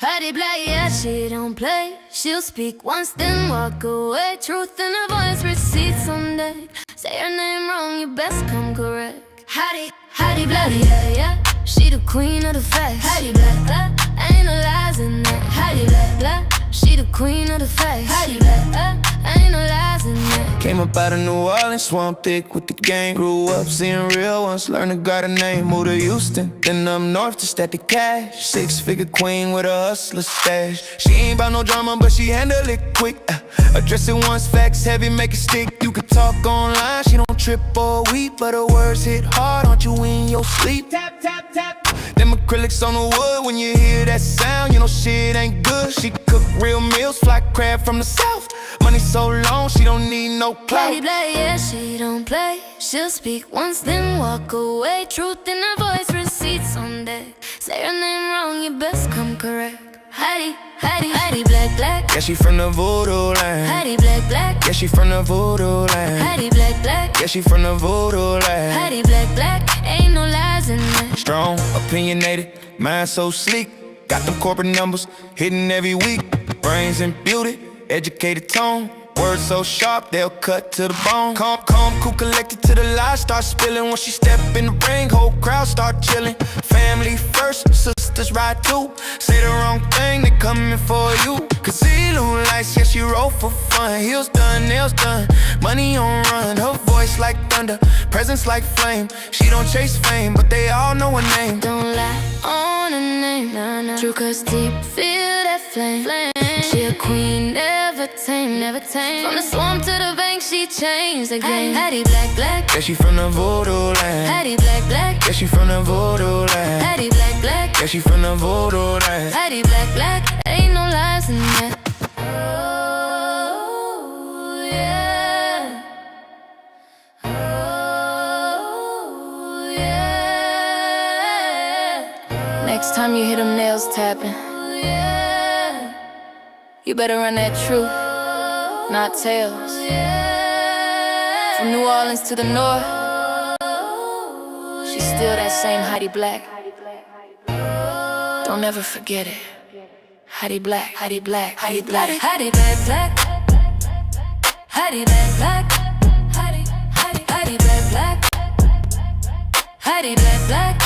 Hattie Black, yeah, she don't play. She'll speak once, then walk away. Truth in her voice, receipts on deck. Say her name wrong, you best come correct. Hattie Black, yeah, yeah. She the queen of the facts. Hattie Black, Black, ain't no lies in that. Hattie Black, Black, she the queen of the facts. Hattie Black, Black, ain't no lies in that. Came up out of New Orleans, swamp thick with the gang. Grew up seeing real ones, learned to got a name. Moved to Houston, then up north to stack the cash. 6-figure queen with a hustler stash. She ain't bout no drama, but she handle it quick. Address it once, facts heavy, make it stick. You can talk online, she don't trip or weep, but her words hit hard, aren't you in your sleep? Tap, tap, tap. Them acrylics on the wood, when you hear that sound, you know shit ain't good. She cook real meals, fly crab from the south. Money so long, she don't need no clout. Hattie Black, yeah, she don't play. She'll speak once, then walk away. Truth in her voice, receipts on deck. Say her name wrong, you best come correct. Hattie Black, Black. Yeah, she from the voodoo land. Hattie Black, Black. Yeah, she from the voodoo land. Hattie Black, Black. Yeah, she from the voodoo land. Hattie Black, Black, ain't no lies in that. Strong, opinionated, mind so sleek. Got them corporate numbers, hitting every week. Brains and beauty, educated tone. Words so sharp, they'll cut to the bone. Calm, cool, collected to the lies. Start spilling when she step in the ring. Whole crowd start chilling. Family first, sisters ride too. Say the wrong thing, they coming for you. Kazilu lights, yeah, she roll for fun. Heels done, nails done, money on run. Her voice like thunder, presence like flame. She don't chase fame, but they all know her name. Don't lie on her name, nah, nah. True cuts deep, feel that flame. She a queen, never tame, never tame. From the swamp to the bank, she changed the game. Hattie Black, Black. Yeah, she from the voodoo land. Hattie Black, Black. Yeah, she from the voodoo land. Hattie Black, Black. Yeah, she from the voodoo land. Hattie Black, Black, ain't no lies in that. Oh, yeah. Oh, yeah. Next time you hear them nails tapping, oh, yeah, you better run that truth, not tails. Oh, yeah. From New Orleans to the north, she's still that same Hattie Black. Don't ever forget it. Hattie Black, Hattie Black, Hattie Black, Hattie Black, Black. Hattie Black, Black. Hattie Black, Black. Hattie Black, Black.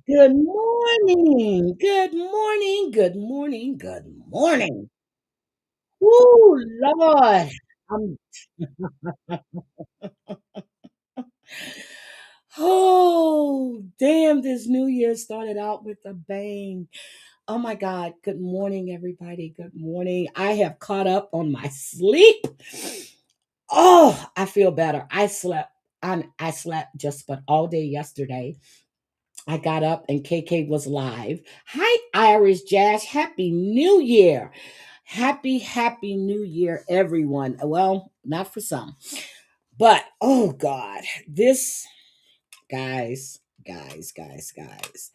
Good morning. Good morning. Good morning. Good morning. Woo, Lord. I'm damn, this new year started out with a bang. Oh my God. Good morning, everybody. Good morning. I have caught up on my sleep. Oh, I feel better. I slept just but all day yesterday. I got up and KK was live. Hi, Irish Jazz. Happy New Year. Happy New Year, everyone. Well, not for some. But, oh God, this, guys. This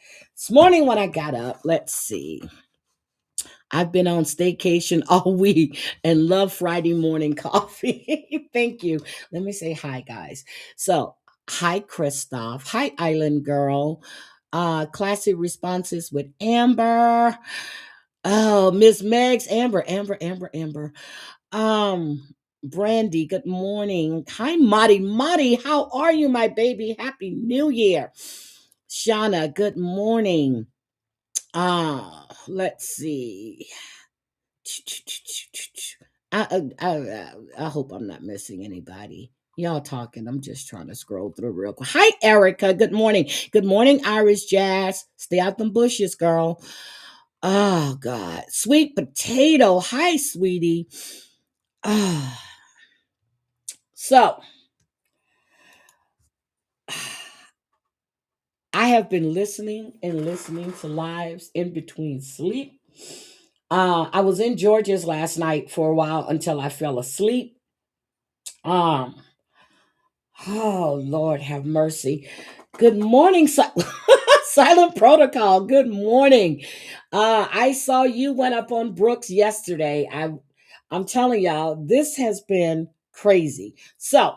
morning when I got up, let's see. I've been on staycation all week and love Friday morning coffee. Thank you. Let me say hi, guys. So, hi, Christoph. Hi, Island Girl. Classic responses with Amber. Oh, Miss Megs, Amber. Brandy, good morning. Hi, Madi, how are you, my baby? Happy New Year. Shauna, good morning. Let's see. I hope I'm not missing anybody. Y'all talking. I'm just trying to scroll through real quick. Hi, Erica. Good morning. Good morning, Irish Jazz. Stay out them bushes, girl. Oh, God. Sweet potato. Hi, sweetie. So, I have been listening to lives in between sleep. I was in Georgia's last night for a while until I fell asleep. Oh Lord, have mercy. Good morning, Silent Protocol. Good morning. I saw you went up on Brooks yesterday. I'm telling y'all, this has been crazy. So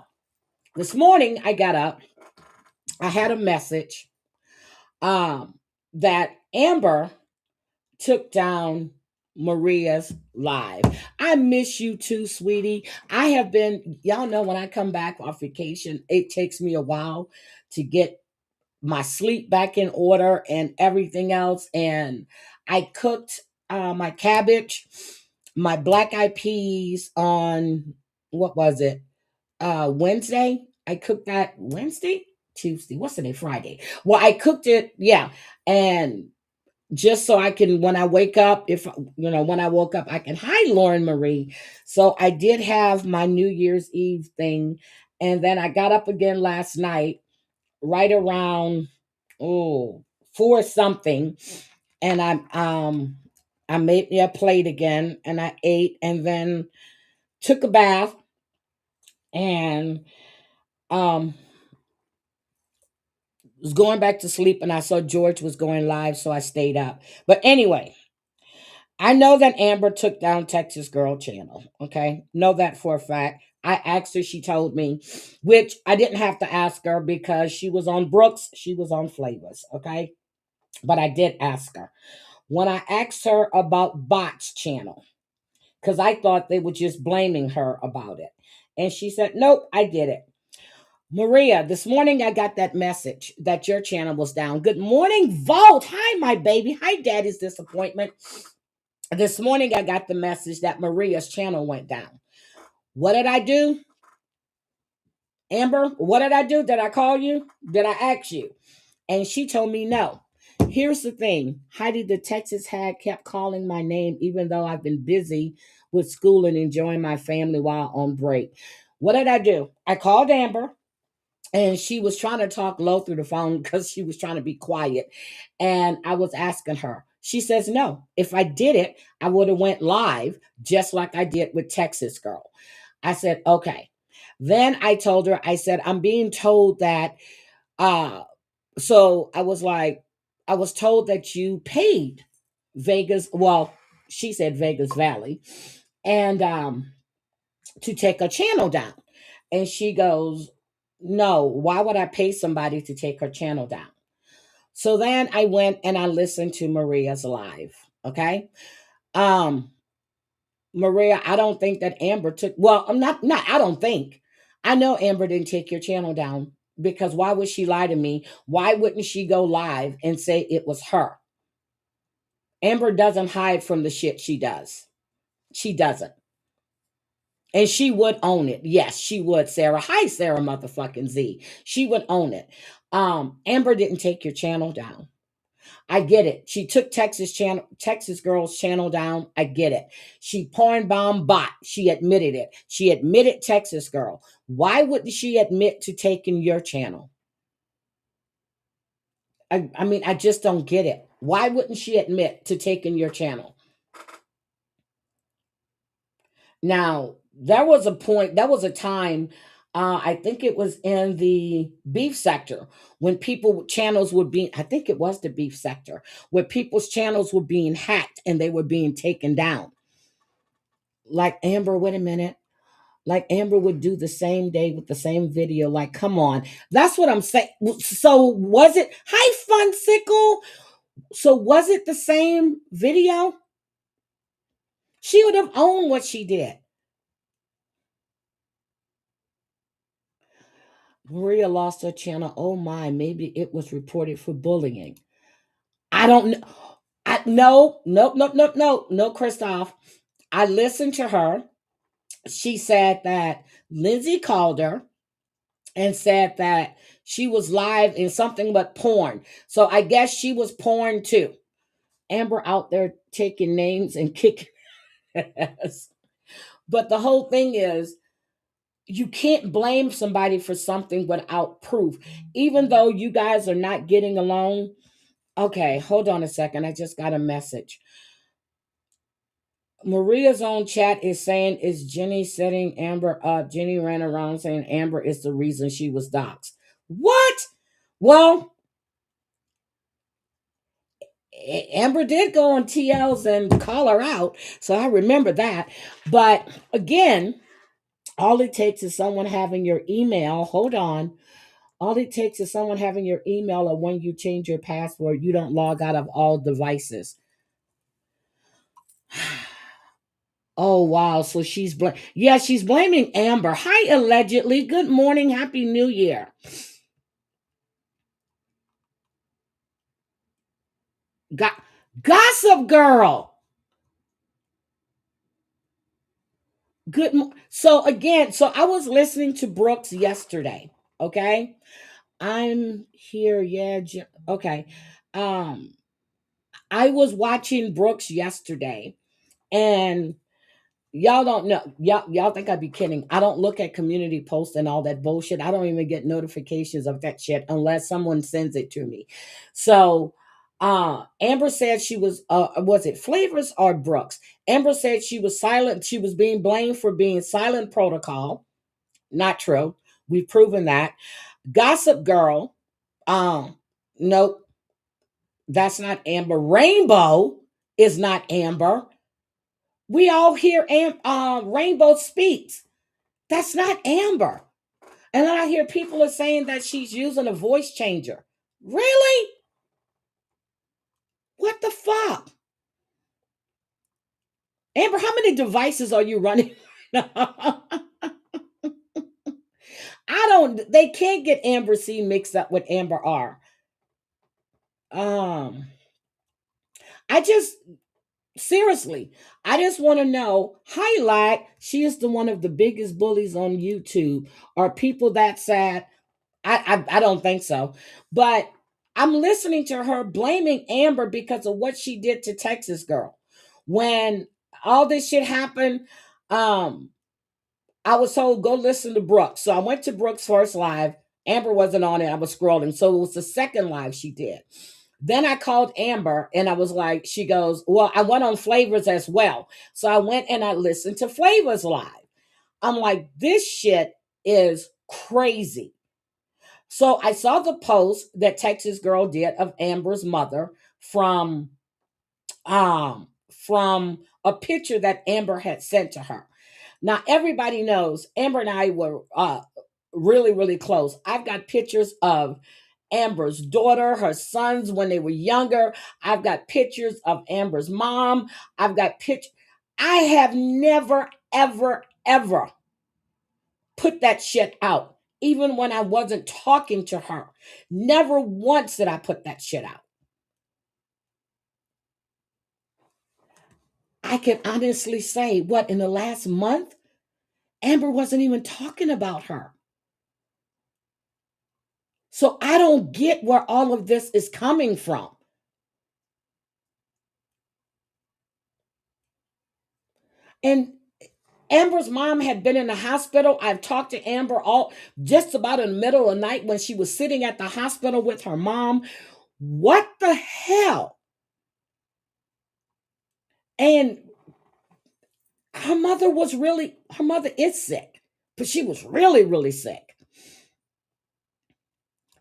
this morning I got up, I had a message um, that Amber took down Maria's live. I miss you too, sweetie. I have been, y'all know when I come back off vacation, it takes me a while to get my sleep back in order and everything else. And I cooked my cabbage, my black eyed peas on what was it? Wednesday. I cooked that Wednesday, Tuesday. What's the day? Friday. Well, I cooked it, yeah. And just so I can, when I wake up, if when I woke up, I can, hi, Lauren Marie. So I did have my New Year's Eve thing. And then I got up again last night, right around, oh, 4 something. And I made me a plate again and I ate and then took a bath and um was going back to sleep and I saw George was going live, so I stayed up. But anyway, I know that Amber took down Texas Girl Channel. Okay. Know that for a fact. I asked her, she told me, which I didn't have to ask her because she was on Brooks, she was on Flavors. Okay. But I did ask her. When I asked her about Bot's channel, because I thought they were just blaming her about it. And she said, nope, I did it. Maria, this morning I got that message that your channel was down. Good morning, Vault. Hi, my baby. Hi, Daddy's disappointment. This morning I got the message that Maria's channel went down. What did I do? Amber, what did I do? Did I call you? Did I ask you? And she told me no. Here's the thing. Heidi the Texas Hag kept calling my name even though I've been busy with school and enjoying my family while on break. What did I do? I called Amber and she was trying to talk low through the phone because she was trying to be quiet. And I was asking her. She says, no, if I did it, I would have went live just like I did with Texas Girl. I said, okay. Then I told her, I said, I'm being told that, so I was like, I was told that you paid Vegas, well, she said Vegas Valley, and to take a channel down. And she goes, no, why would I pay somebody to take her channel down? So then I went and I listened to Maria's live. Okay. Um, Maria, I don't think that Amber took, well, I'm not, I don't think. I know Amber didn't take your channel down because why would she lie to me? Why wouldn't she go live and say it was her? Amber doesn't hide from the shit she does. She doesn't. And she would own it. Yes, she would, Sarah. Hi, Sarah motherfucking Z. She would own it. Amber didn't take your channel down. I get it. She took Texas Girl's channel down. I get it. She porn bomb Bot. She admitted it. She admitted Texas Girl. Why wouldn't she admit to taking your channel? I mean, I just don't get it. Why wouldn't she admit to taking your channel? Now, there was a point, there was a time, I think it was in the beef sector when people channels were being, I think it was the beef sector, where people's channels were being hacked and they were being taken down. Like Amber, wait a minute. Like Amber would do the same day with the same video. Like, come on. That's what I'm saying. So was it, hi, Fun Sickle. So was it the same video? She would have owned what she did. Maria lost her channel. Oh my, maybe it was reported for bullying. I don't know. No, Christoph. I listened to her. She said that Lindsay called her and said that she was live in something but porn. So I guess she was porn too. Amber out there taking names and kicking ass. But the whole thing is, you can't blame somebody for something without proof. Even though you guys are not getting along. Okay, hold on a second. I just got a message. Maria's own chat is saying, is Jenny setting Amber up? Jenny ran around saying Amber is the reason she was doxxed. What? Well, Amber did go on TL's and call her out, so I remember that. But again, all it takes is someone having your email. Hold on. All it takes is someone having your email, or when you change your password, you don't log out of all devices. Oh wow, so yeah, she's blaming Amber. Hi, allegedly. Good morning, happy new year. Got Gossip Girl. So again, so I was listening to Brooks yesterday. Okay, I'm here. Yeah, okay. Um, I was watching Brooks yesterday, and y'all don't know. Y'all think I'd be kidding. I don't look at community posts and all that bullshit. I don't even get notifications of that shit unless someone sends it to me. So Amber said she was it Flavors or Brooks? Amber said she was silent. She was being blamed for being silent protocol. Not true. We've proven that. Gossip Girl. Nope, that's not Amber. Rainbow is not Amber. We all hear Rainbow speaks. That's not Amber. And then I hear people are saying that she's using a voice changer. Really? What the fuck? Amber, how many devices are you running? I they can't get Amber C mixed up with Amber R. Um, I just seriously, I just want to know. Highlight, she is the one of the biggest bullies on YouTube. Are people that sad? I don't think so. But I'm listening to her blaming Amber because of what she did to Texas Girl. When all this shit happened, um, I was told go listen to Brooks. So I went to Brooks' first live. Amber wasn't on it. I was scrolling. So it was the second live she did. Then I called Amber and I was like, she goes, well, I went on Flavors as well. So I went and I listened to Flavors live. I'm like, this shit is crazy. So I saw the post that Texas Girl did of Amber's mother from a picture that Amber had sent to her. Now everybody knows Amber and I were really really close. I've got pictures of Amber's daughter, her sons when they were younger. I've got pictures of Amber's mom. I've got pictures. I have never ever ever put that shit out, even when I wasn't talking to her. Never once did I put that shit out. I can honestly say, what, in the last month, Amber wasn't even talking about her. So I don't get where all of this is coming from. And Amber's mom had been in the hospital. I've talked to Amber all just about in the middle of the night when she was sitting at the hospital with her mom. What the hell? And her mother is sick, but she was really, really sick.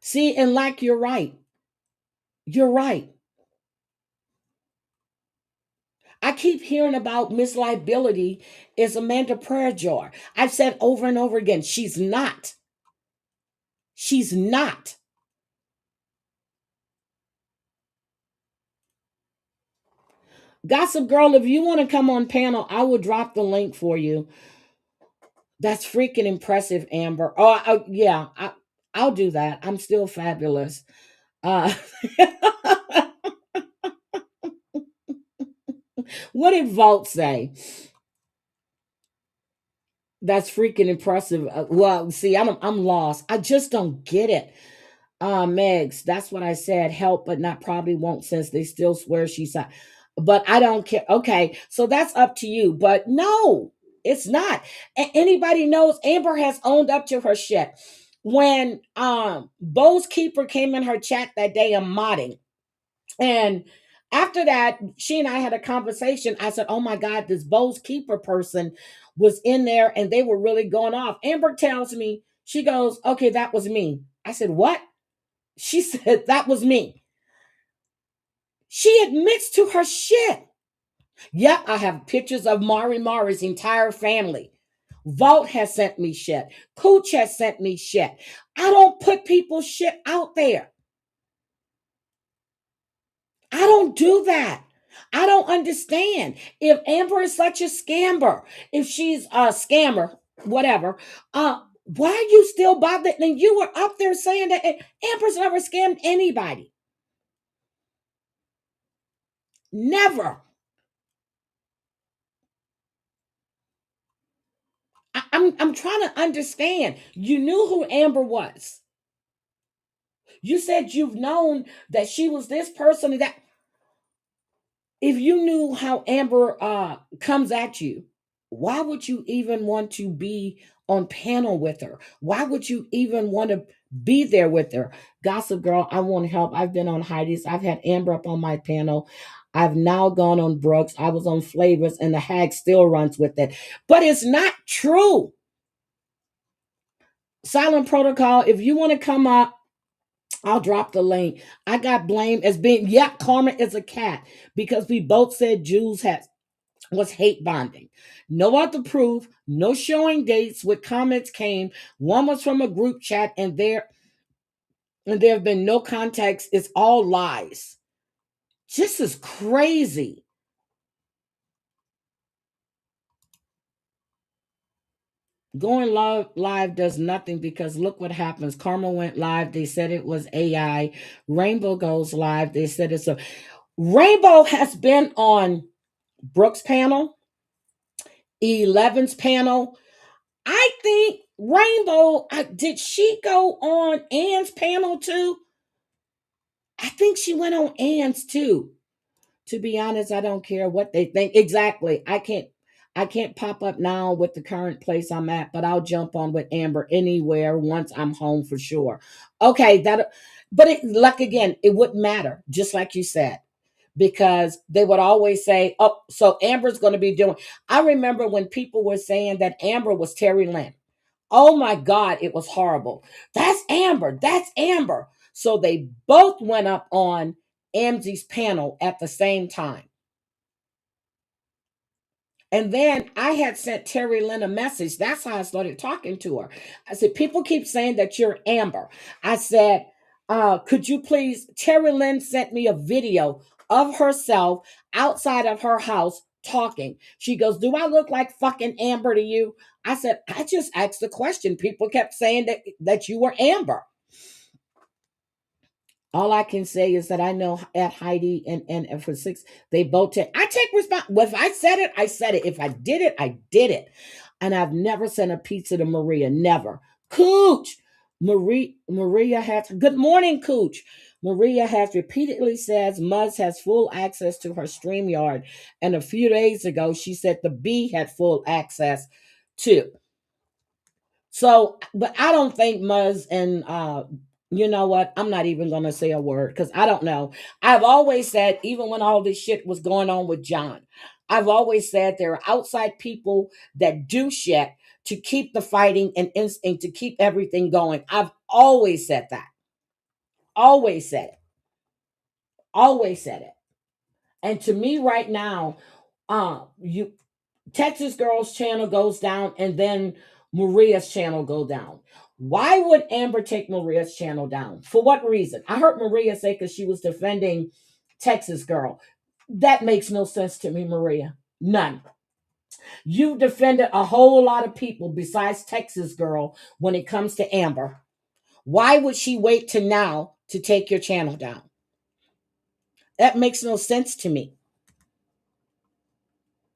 See, and like you're right. You're right. I keep hearing about Miss Liability is Amanda Prayer Jar. I've said over and over again, she's not. She's not. Gossip Girl, if you want to come on panel, I will drop the link for you. That's freaking impressive, Amber. Oh, yeah, I'll do that. I'm still fabulous. Uh, what did Vault say? That's freaking impressive. Well, see, I'm lost. I just don't get it. Megs, that's what I said. Help, but not probably won't since they still swear she's not. But I don't care. Okay, so that's up to you. But no, it's not. Anybody knows Amber has owned up to her shit. When Bo's Keeper came in her chat that day, I'm modding. And after that, she and I had a conversation. I said, oh my God, this Bo's Keeper person was in there and they were really going off. Amber tells me, she goes, okay, that was me. I said, what? She said, that was me. She admits to her shit. Yep, I have pictures of Mari's entire family. Vault has sent me shit. Cooch has sent me shit. I don't put people's shit out there. I don't do that. I don't understand. If Amber is such a scammer, if she's a scammer, whatever, why are you still bothered? And you were up there saying that Amber's never scammed anybody. Never. I'm trying to understand. You knew who Amber was. You said you've known that she was this person and that. If you knew how Amber comes at you, why would you even want to be on panel with her? Why would you even want to be there with her? Gossip Girl, I want help. I've been on Heidi's. I've had Amber up on my panel. I've now gone on Brooks. I was on Flavors, and the hag still runs with it. But it's not true. Silent Protocol, if you want to come up, I'll drop the link. I got blamed as being, yep, Karma is a cat because we both said Jews was hate bonding. No other proof, no showing dates with comments came. One was from a group chat, and there have been no context. It's all lies. This is crazy. Going live does nothing because look what happens. Karma went live. They said it was AI. Rainbow goes live. They said it's a Rainbow has been on Brooks' panel, 11's panel. I think Rainbow, did she go on Ann's panel too? I think she went on Ann's too. To be honest, I don't care what they think. Exactly. I can't pop up now with the current place I'm at, but I'll jump on with Amber anywhere once I'm home for sure. Okay, but like again, it wouldn't matter, just like you said, because they would always say, "Oh, so Amber's going to be doing." I remember when people were saying that Amber was Terry Lynn. Oh my God, it was horrible. That's Amber. That's Amber. So they both went up on Amzi's panel at the same time. And then I had sent Terry Lynn a message. That's how I started talking to her. I said, people keep saying that you're Amber. I said, could you please? Terry Lynn sent me a video of herself outside of her house talking. She goes, do I look like fucking Amber to you? I said, I just asked the question. People kept saying that you were Amber. All I can say is that I know at Heidi and for 6, they both take. I take responsibility. If I said it, I said it. If I did it, I did it. And I've never sent a pizza to Maria. Never. Cooch. Maria has. Good morning, Cooch. Maria has repeatedly says Muzz has full access to her StreamYard. And a few days ago, she said the B had full access too. So, but I don't think Muzz and you know what? I'm not even going to say a word because I don't know. I've always said, even when all this shit was going on with John, I've always said there are outside people that do shit to keep the fighting and instinct to keep everything going. I've always said that. Always said it. Always said it. And to me, right now, you Texas Girls channel goes down, and then Maria's channel go down. Why would Amber take Maria's channel down? For what reason? I heard Maria say because she was defending Texas Girl. That makes no sense to me, Maria. None. You defended a whole lot of people besides Texas Girl when it comes to Amber. Why would she wait to now to take your channel down? That makes no sense to me.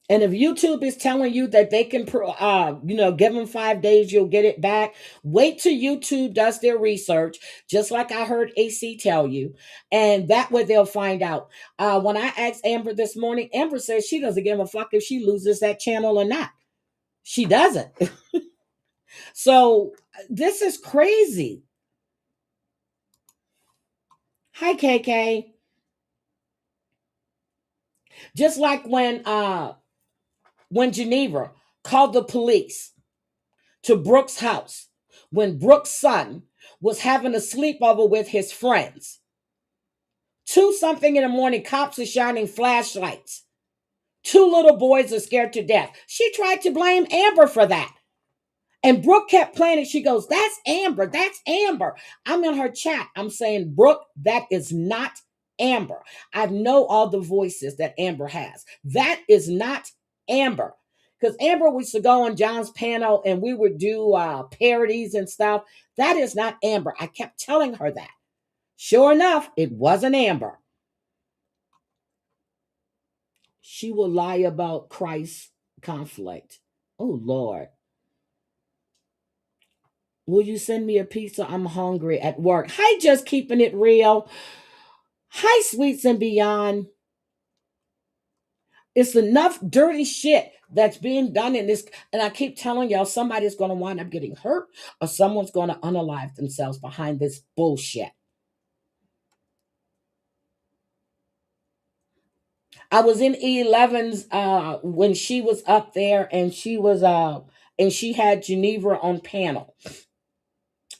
And if YouTube is telling you that they can, give them 5 days, you'll get it back. Wait till YouTube does their research, just like I heard AC tell you. And that way they'll find out. When I asked Amber this morning, Amber says she doesn't give a fuck if she loses that channel or not. She doesn't. So this is crazy. Hi, KK. Just like when Geneva called the police to Brooks' house when Brooks' son was having a sleepover with his friends 2 something in the morning, cops are shining flashlights. 2 little boys are scared to death. She tried to blame Amber for that. And Brooke kept playing it. She goes, that's Amber. That's Amber. I'm in her chat. I'm saying, Brooke, that is not Amber. I know all the voices that Amber has. That is not Amber. Because Amber used to go on John's panel and we would do parodies and stuff. That is not Amber. I kept telling her that. Sure enough, it wasn't Amber. She will lie about Christ's conflict. Oh, Lord. Will you send me a pizza? I'm hungry at work. Hi, just keeping it real. Hi, Sweets and Beyond. It's enough dirty shit that's being done in this. And I keep telling y'all, somebody's going to wind up getting hurt or someone's going to unalive themselves behind this bullshit. I was in E11's when she was up there and she was and she had Geneva on panel.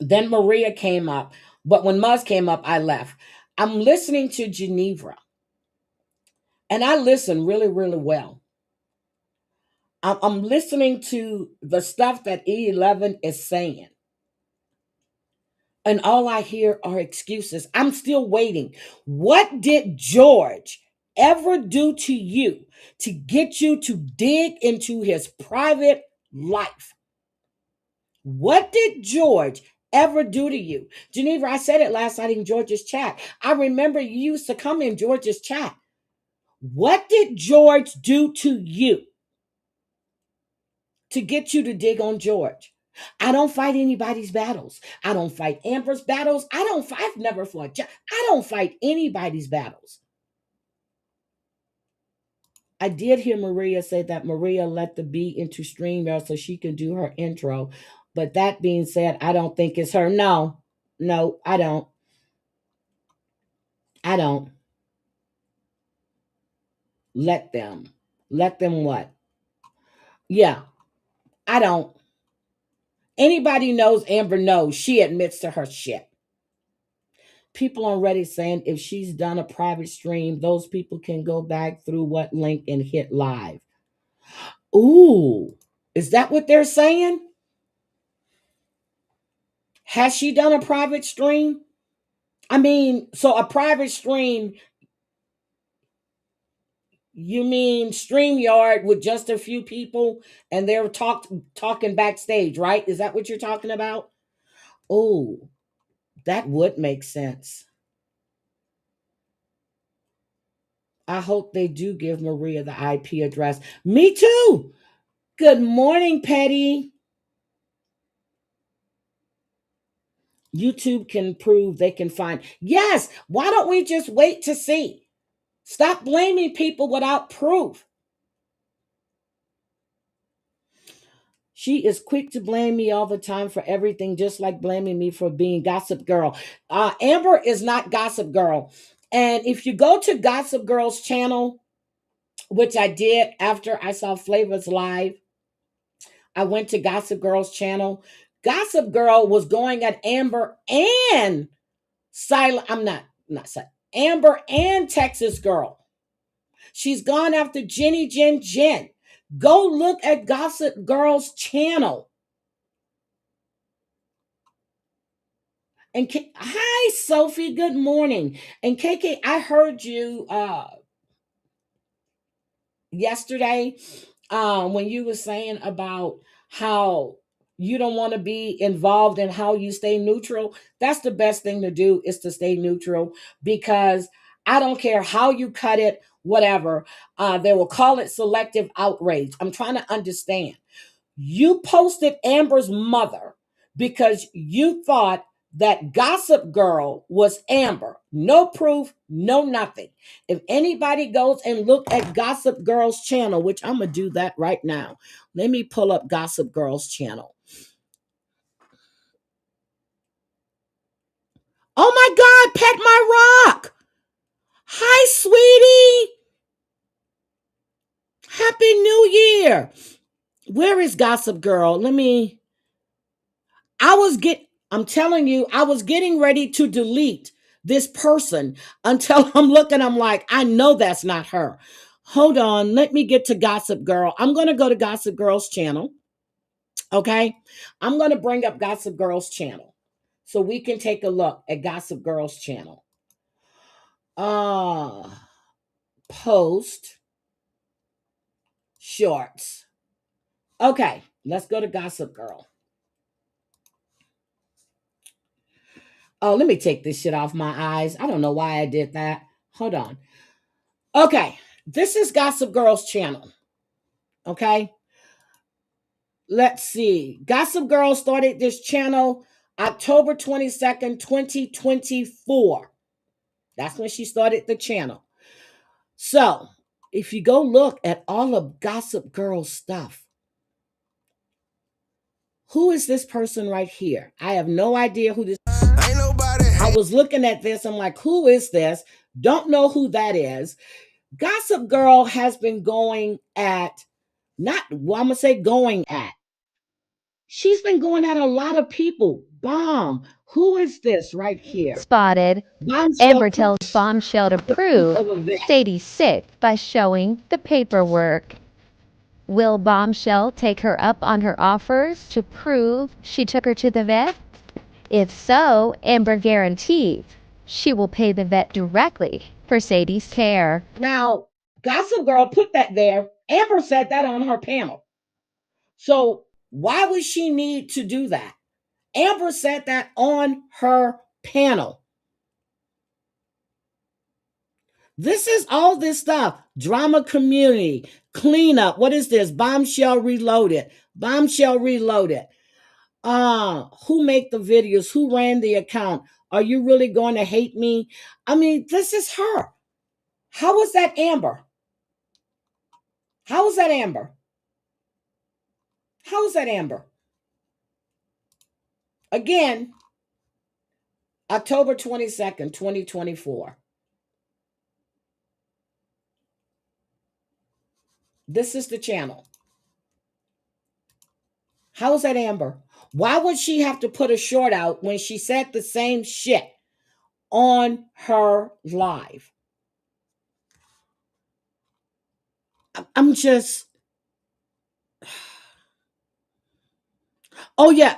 Then Maria came up, but when Muzz came up, I left. I'm listening to Geneva, and I listen really, really well. I'm listening to the stuff that E11 is saying, and all I hear are excuses. I'm still waiting. What did George ever do to you to get you to dig into his private life? What did George ever do to you? Geneva, I said it last night in George's chat. I remember you used to come in George's chat. What did George do to you to get you to dig on George? I don't fight anybody's battles. I don't fight Amber's battles. I've never fought. I don't fight anybody's battles. I did hear Maria say that Maria let the beat into StreamYard so she can do her intro. But that being said, I don't think it's her. No, I don't. I don't. Let them. Let them what? Yeah, I don't. Anybody knows Amber knows she admits to her shit. People on Reddit saying if she's done a private stream, those people can go back through what link and hit live. Ooh, is that what they're saying? Has she done a private stream? I mean, so a private stream, you mean StreamYard with just a few people and they're talking backstage, right? Is that what you're talking about? Oh, that would make sense. I hope they do give Maria the IP address. Me too. Good morning, Petty. YouTube can prove they can find. Yes. Why don't we just wait to see? Stop blaming people without proof. She is quick to blame me all the time for everything, just like blaming me for being Gossip Girl. Amber is not Gossip Girl. And if you go to Gossip Girl's channel, which I did after I saw Flavors Live, I went to Gossip Girl's channel. Gossip Girl was going at Amber and Amber and Texas Girl. She's gone after Jenny Jen. Go look at Gossip Girl's channel. And hi, Sophie. Good morning. And KK, I heard you yesterday when you were saying about how you don't want to be involved in how you stay neutral. That's the best thing to do, is to stay neutral, because I don't care how you cut it, whatever. They will call it selective outrage. I'm trying to understand. You posted Amber's mother because you thought that Gossip Girl was Amber. No proof, no nothing. If anybody goes and look at Gossip Girl's channel, which I'm going to do that right now. Let me pull up Gossip Girl's channel. Oh my God, Pet My Rock. Hi, sweetie. Happy New Year. Where is Gossip Girl? I'm telling you, I was getting ready to delete this person until I'm looking, I'm like, I know that's not her. Hold on, let me get to Gossip Girl. I'm going to go to Gossip Girl's channel. Okay. I'm going to bring up Gossip Girl's channel so we can take a look at Gossip Girl's channel. Post shorts. Okay, let's go to Gossip Girl. Oh, let me take this shit off my eyes. I don't know why I did that. Hold on. Okay, this is Gossip Girl's channel. Okay. Let's see. Gossip Girl started this channel October 22nd, 2024. That's when she started the channel. So, if you go look at all of Gossip Girl's stuff, who is this person right here? I have no idea who this is. Ain't nobody. I was looking at this. I'm like, who is this? Don't know who that is. Gossip Girl has been going at, not, well, I'm going to say going at. She's been going at a lot of people. Bomb. Who is this right here? Spotted. Bombshell Amber tells Bombshell to prove of a vet. Sadie's sick by showing the paperwork. Will Bombshell take her up on her offers to prove she took her to the vet? If so, Amber guarantees she will pay the vet directly for Sadie's care. Now, Gossip Girl put that there. Amber said that on her panel. So why would she need to do that? Amber said that on her panel. This is all this stuff. Drama community, cleanup. What is this? Bombshell Reloaded. Bombshell Reloaded. Who made the videos? Who ran the account? Are you really going to hate me? I mean, this is her. How is that Amber? How is that Amber? How is that Amber? Again, October 22nd, 2024. This is the channel. How is that Amber? Why would she have to put a short out when she said the same shit on her live? I'm just... Oh, yeah.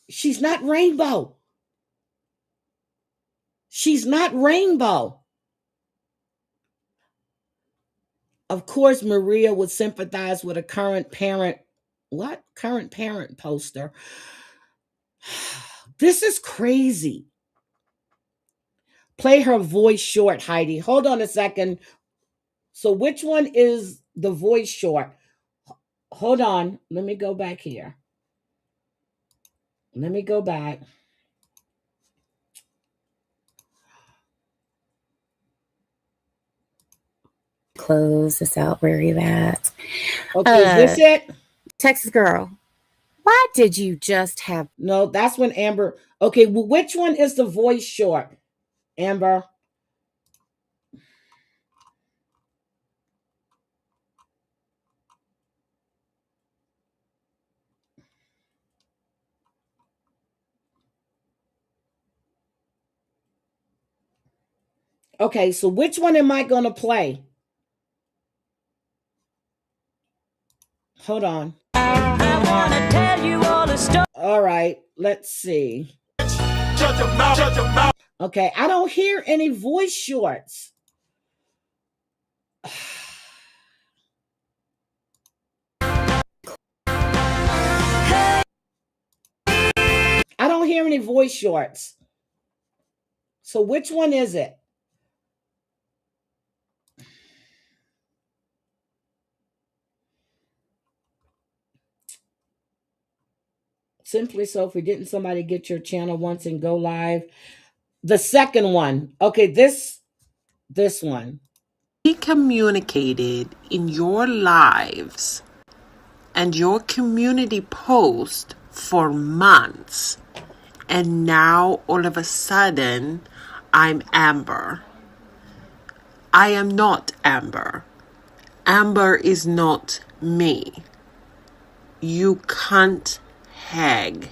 She's not Rainbow. She's not Rainbow. Of course, Maria would sympathize with a current parent. What? Current parent poster. This is crazy. Play her voice short, Heidi. Hold on a second. So which one is the voice short? Hold on. Let me go back here. Let me go back. Close this out. Where are you at? Okay, is this it? Texas Girl, why did you just have... No, that's when Amber... Okay, well, which one is the voice short? Amber. Okay, so which one am I going to play? Hold on. I wanna tell you all the story. All right, let's see. Okay, I don't hear any voice shorts. I don't hear any voice shorts. So which one is it? Simply Sophie, didn't somebody get your channel once and go live? The second one. Okay, this one. Be communicated in your lives and your community post for months, and now all of a sudden I'm Amber. I am not Amber. Amber is not me. You can't hag.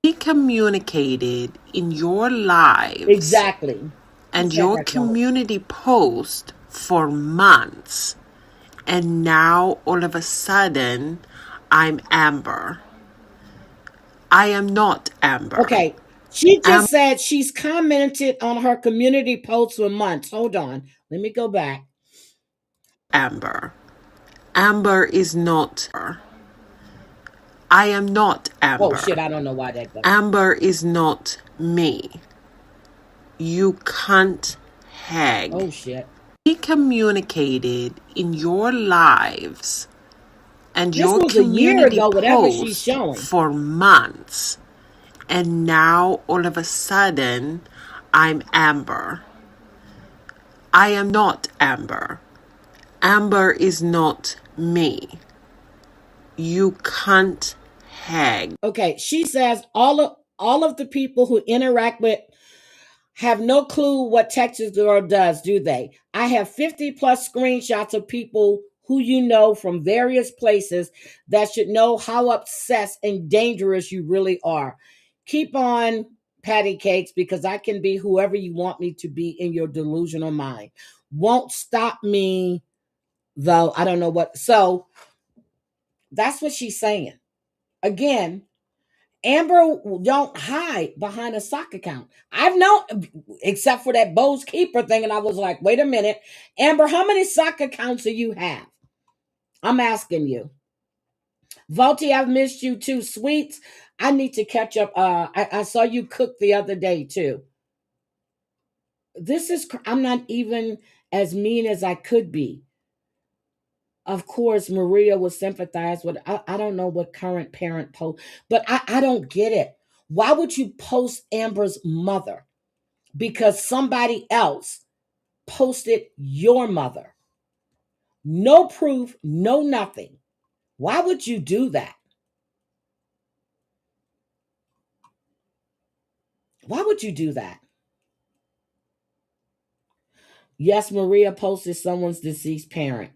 Be communicated in your lives. Exactly. and said your that wrong. community post for months, and now all of a sudden I'm Amber. I am not Amber. Okay. She just said she's commented on her community posts for months. Hold on. Let me go back. Amber. Amber is not her. I am not Oh shit, Amber. I don't know why that goes. Amber is not me. You can't hag. Oh shit. Be communicated in your lives and This your was a year community ago, whatever she's post showing. for months, and now all of a sudden I'm Amber. I am not Amber. Amber is not me. You can't hag. Okay, she says all of the people who interact with have no clue what Texas Girl does, do they? I have 50 plus screenshots of people who you know from various places that should know how obsessed and dangerous you really are. Keep on, patty cakes, because I can be whoever you want me to be in your delusional mind. Won't stop me, though. I don't know what. So that's what she's saying. Again, Amber don't hide behind a sock account. I've known, except for that Bo's Keeper thing, and I was like, wait a minute, Amber, how many sock accounts do you have? I'm asking you. Volty, I've missed you too. Sweets, I need to catch up. I saw you cook the other day too. I'm not even as mean as I could be. Of course, Maria will sympathize with. I don't know what current parent post, but I don't get it. Why would you post Amber's mother? Because somebody else posted your mother. No proof, no nothing. Why would you do that? Why would you do that? Yes, Maria posted someone's deceased parent.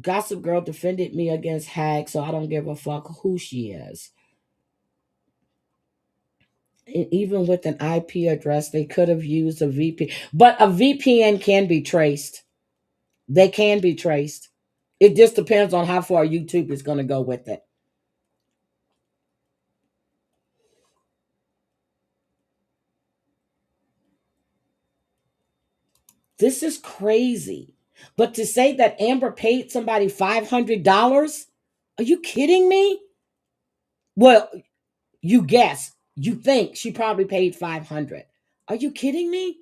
Gossip Girl defended me against Hag, so I don't give a fuck who she is. And even with an IP address, they could have used a VPN. But a VPN can be traced. They can be traced. It just depends on how far YouTube is going to go with it. This is crazy. But to say that Amber paid somebody $500, are you kidding me? Well, you guess, you think she probably paid 500. Are you kidding me?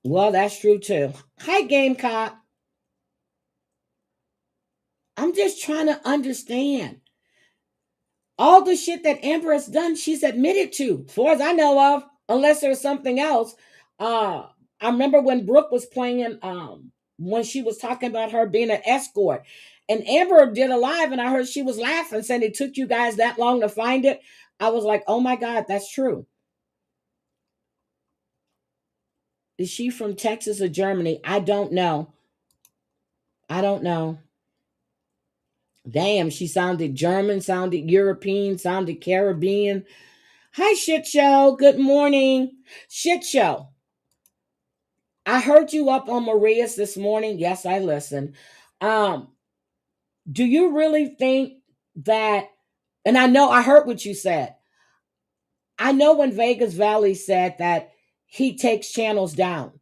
Well, that's true too. Hi, Gamecock. I'm just trying to understand. All the shit that Amber has done, she's admitted to, as far as I know of, unless there's something else. I remember when Brooke was playing, when she was talking about her being an escort, and Amber did a live, and I heard she was laughing, saying it took you guys that long to find it. I was like, oh my God, that's true. Is she from Texas or Germany? I don't know. I don't know. Damn, she sounded German, sounded European, sounded Caribbean. Hi, Shit Show. Good morning. Shit Show. I heard you up on Maria's this morning. Yes, I listened. Do you really think that, and I know I heard what you said. I know when Vegas Valley said that he takes channels down.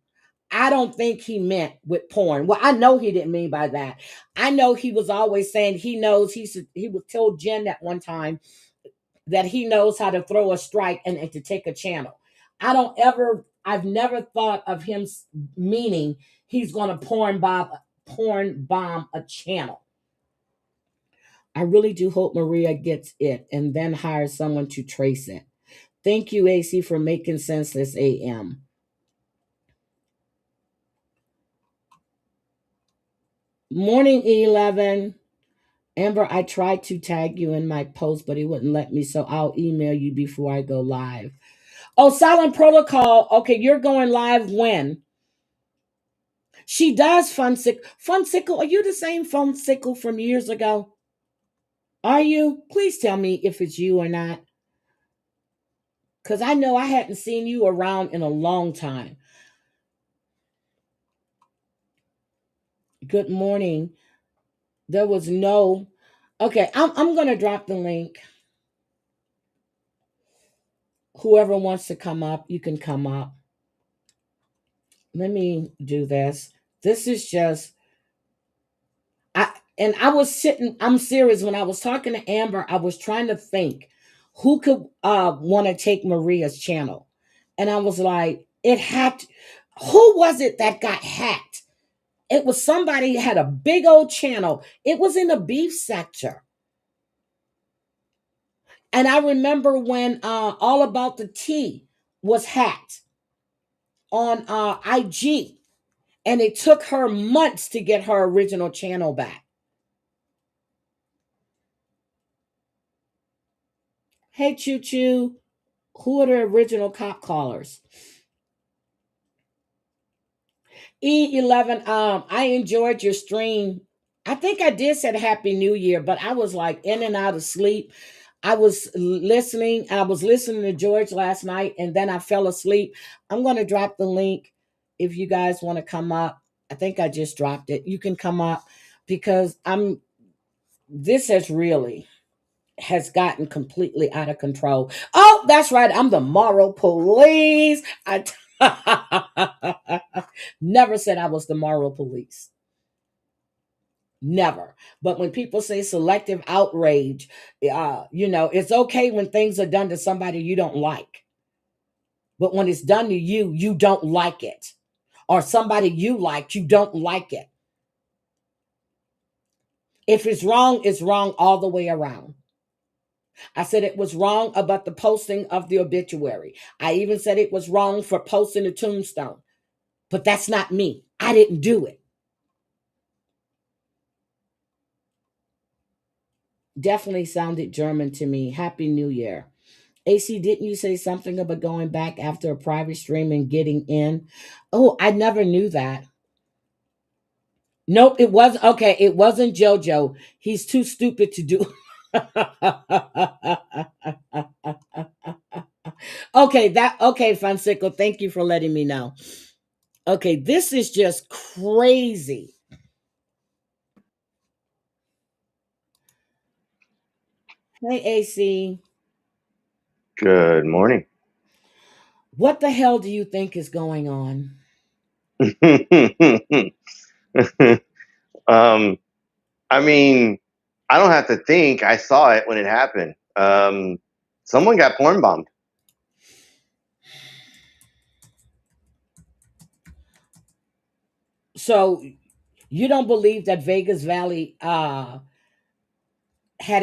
I don't think he meant with porn. Well, I know he didn't mean by that. I know he was always saying he knows he was told Jen that one time that he knows how to throw a strike and to take a channel. I've never thought of him meaning he's going to porn bomb a channel. I really do hope Maria gets it and then hires someone to trace it. Thank you, AC, for making sense this AM. Morning, 11. Amber, I tried to tag you in my post, but he wouldn't let me, so I'll email you before I go live. Oh, Silent Protocol. Okay, you're going live when? She does Funsicle. Funsicle, are you the same Funsicle from years ago? Are you? Please tell me if it's you or not. Because I know I hadn't seen you around in a long time. Good morning. There was no. Okay, I'm going to drop the link. Whoever wants to come up, you can come up. Let me do this. This is just I was sitting, I'm serious. When I was talking to Amber, I was trying to think who could want to take Maria's channel. And I was like, who was it that got hacked? It was somebody who had a big old channel. It was in the beef sector. And I remember when All About the Tea was hacked on IG. And it took her months to get her original channel back. Hey, Choo Choo, who are the original cop callers? E11, I enjoyed your stream. I think I did say Happy New Year, but I was like in and out of sleep. I was listening to George last night, and then I fell asleep. I'm going to drop the link if you guys want to come up. I think I just dropped it. You can come up because this has gotten completely out of control. Oh, that's right. I'm the moral police. Never said I was the moral police. Never. But when people say selective outrage, it's okay when things are done to somebody you don't like. But when it's done to you, you don't like it. Or somebody you like, you don't like it. If it's wrong, it's wrong all the way around. I said it was wrong about the posting of the obituary. I even said it was wrong for posting the tombstone. But that's not me. I didn't do it. Definitely sounded German to me. Happy New Year. AC, didn't you say something about going back after a private stream and getting in? Oh, I never knew that. Nope, it wasn't. Okay, it wasn't JoJo. He's too stupid to do. Okay, Francisco, thank you for letting me know. Okay, this is just crazy. Hey, AC. Good morning. What the hell do you think is going on? I mean, I don't have to think. I saw it when it happened. Someone got porn bombed. So you don't believe that Vegas Valley had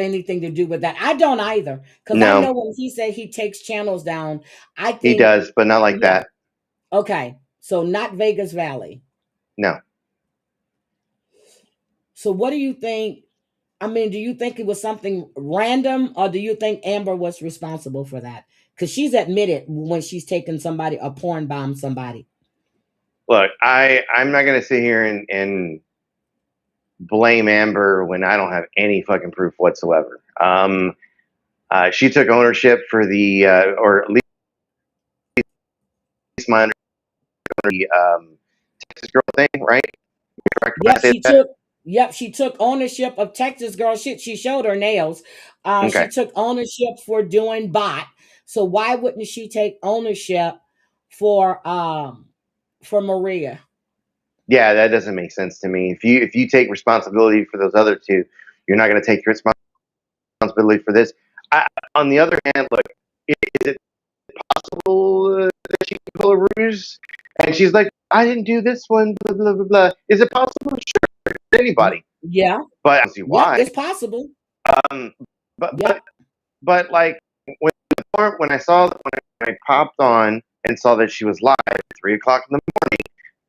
anything to do with that? I don't either. Because I know No, when he said he takes channels down, I he think, does, but not like yeah. that. Okay. So not Vegas Valley. No. So what do you think? I mean, do you think it was something random or do you think Amber was responsible for that? Because she's admitted when she's taken somebody, a porn bomb somebody. Look, I'm not gonna sit here and blame Amber when I don't have any fucking proof whatsoever. She took ownership for the or at least my understanding, the Texas girl thing, right? Correct when I Yep, say that? she took ownership of Texas girl shit. She showed her nails. She Okay. took ownership for doing bot. So why wouldn't she take ownership for Maria? Yeah, that doesn't make sense to me. If you take responsibility for those other two, you're not going to take responsibility for this. On the other hand, look, is it possible that she can pull a ruse? And she's like, I didn't do this one. Blah blah blah blah. Is it possible? Sure, anybody. Yeah, But I don't see yep, why. it's possible. Um, but Yep, like when I saw when I popped on and saw that she was live at 3 o'clock in the morning,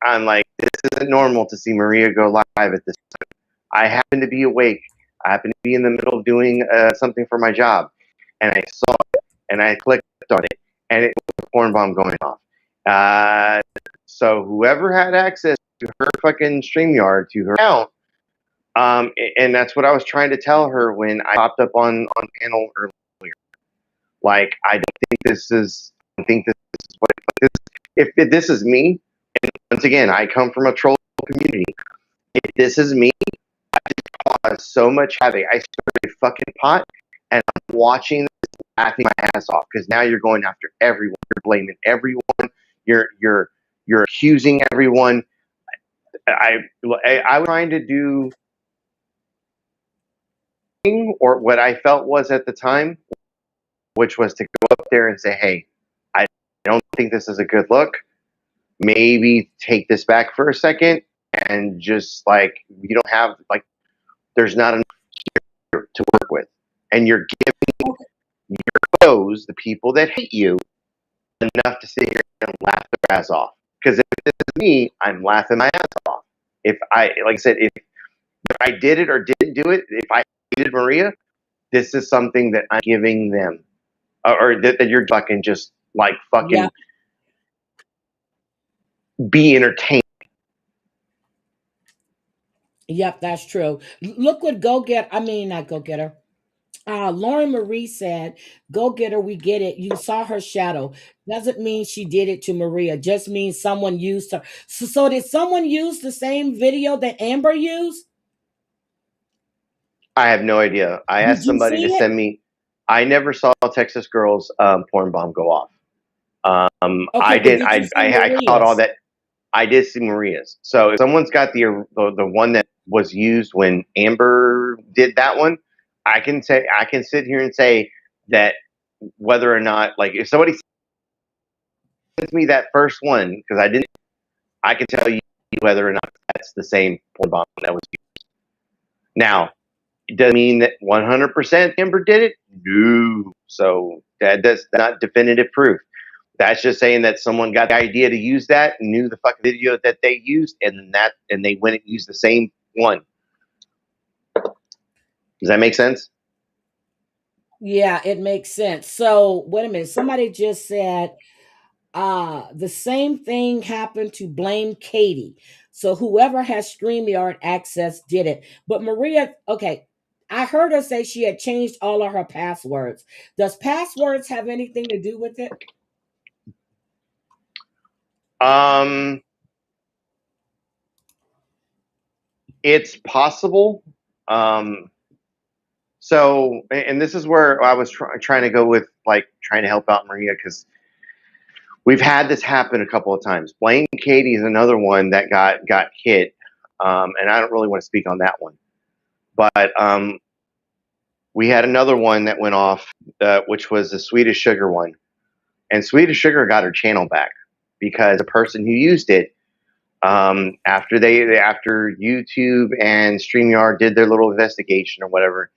I'm like, this isn't normal to see Maria go live at this time. I happen to be awake. I happen to be in the middle of doing something for my job, and I saw it, and I clicked on it, and it was a porn bomb going off. So whoever had access to her fucking StreamYard, to her account, and that's what I was trying to tell her when I popped up on panel earlier. Like, I don't think this is. I think this is what. If this is me, and once again, I come from a troll community. If this is me, caused so much havoc. I started a fucking pot, and I'm watching this, laughing my ass off because now you're going after everyone. You're blaming everyone. You're accusing everyone. I was trying to do, or what I felt was at the time, which was to go up there and say, "Hey, I don't think this is a good look. Maybe take this back for a second, and just like you don't have like there's not enough here to work with, and you're giving your foes, the people that hate you, enough to sit here and laugh their ass off. Because if this is me, I'm laughing my ass off. If I, like I said, if I did it or didn't do it, if I hated Maria, this is something that I'm giving them, or that you're fucking just like fucking Yeah. be entertained. Yep, that's true. Look what not Go Getter. Lauren Marie said, "Go get her, we get it. You saw her shadow. Doesn't mean she did it to Maria. Just means someone used her." So did someone use the same video that Amber used? I have no idea. I Did asked you somebody to see it? send me. I never saw Texas Girls porn bomb go off. I Okay, but didn't. did you see I caught all Maria's? that. I did see Maria's. So if someone's got the one that was used when Amber did that one, I can sit here and say that whether or not, like, if somebody sends me that first one, because I didn't, I can tell you whether or not that's the same porn bomb that was used. Now, it doesn't mean that 100% Amber did it. No. So that's not definitive proof. That's just saying that someone got the idea to use that, knew the fucking video that they used, and they went and used the same one. Does that make sense? Yeah, it makes sense. So wait a minute. Somebody just said the same thing happened to Blame Katie. So whoever has StreamYard access did it. But Maria, okay, I heard her say she had changed all of her passwords. Does passwords have anything to do with it? Um, it's possible. So, and this is where I was trying to go with, like, trying to help out Maria, because we've had this happen a couple of times. Blame Katie is another one that got hit, and I don't really want to speak on that one, but we had another one that went off, which was the Swedish Sugar one, and Swedish Sugar got her channel back because the person who used it, after YouTube and StreamYard did their little investigation or whatever,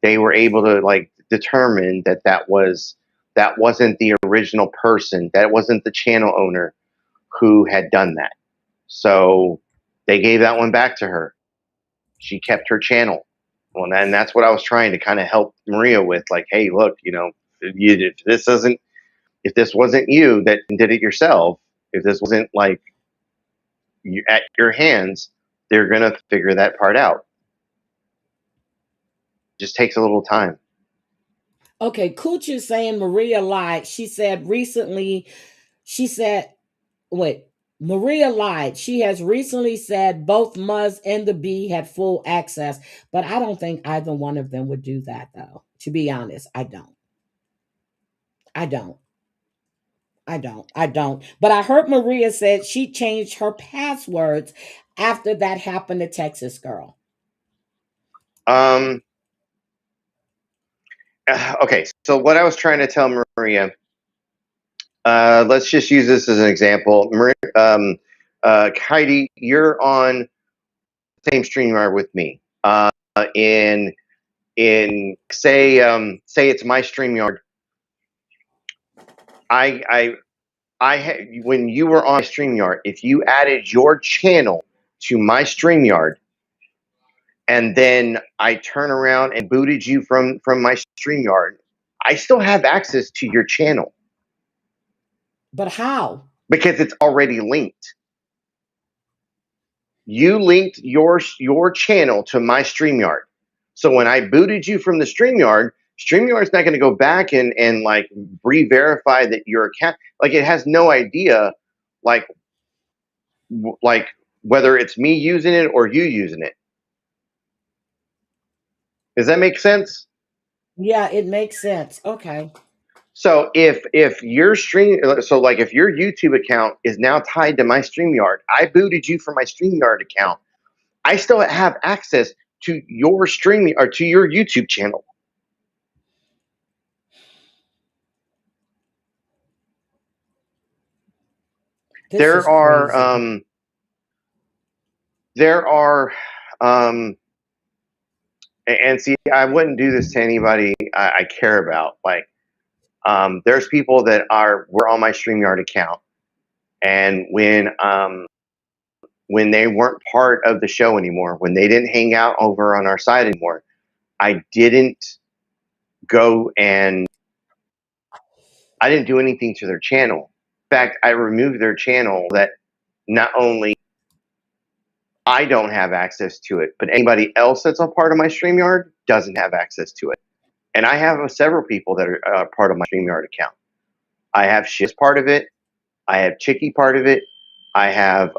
they were able to, like, determine that wasn't the original person, that wasn't the channel owner who had done that. So they gave that one back to her. She kept her channel. Well, and that's what I was trying to kind of help Maria with. Like, hey, look, if this wasn't you that did it yourself, if this wasn't like at your hands, they're gonna figure that part out. It just takes a little time. Okay, Cooch is saying Maria lied. She said recently, she said, wait, Maria lied. She has recently said both Muzz and the Bee had full access, but I don't think either one of them would do that, though. To be honest, I don't. I don't. I don't. I don't. But I heard Maria said she changed her passwords after that happened to Texas Girl. Um. Okay, so what I was trying to tell Maria, let's just use this as an example. Maria, Heidi, you're on the same StreamYard with me. In say it's my StreamYard. When you were on StreamYard, if you added your channel to my StreamYard, and then I turn around and booted you from my StreamYard, I still have access to your channel But how? because it's already linked. You linked your channel to my StreamYard. So when I booted you from the StreamYard, StreamYard's not going to go back and like re-verify that your account, like it has no idea, like like whether it's me using it or you using it. Does that make sense? Yeah, it makes sense. Okay. So if your stream, so like if your YouTube account is now tied to my StreamYard, I booted you from my StreamYard account. I still have access to your streaming or to your YouTube channel. This There is are crazy. there are and see, I wouldn't do this to anybody I care about. Like there's people that were on my StreamYard account, and when they weren't part of the show anymore, when they didn't hang out over on our side anymore, I didn't go and I didn't do anything to their channel. In fact, I removed their channel that not only I don't have access to it, but anybody else that's a part of my StreamYard doesn't have access to it. And I have several people that are part of my StreamYard account. I have Shiz part of it. I have Chicky part of it. I have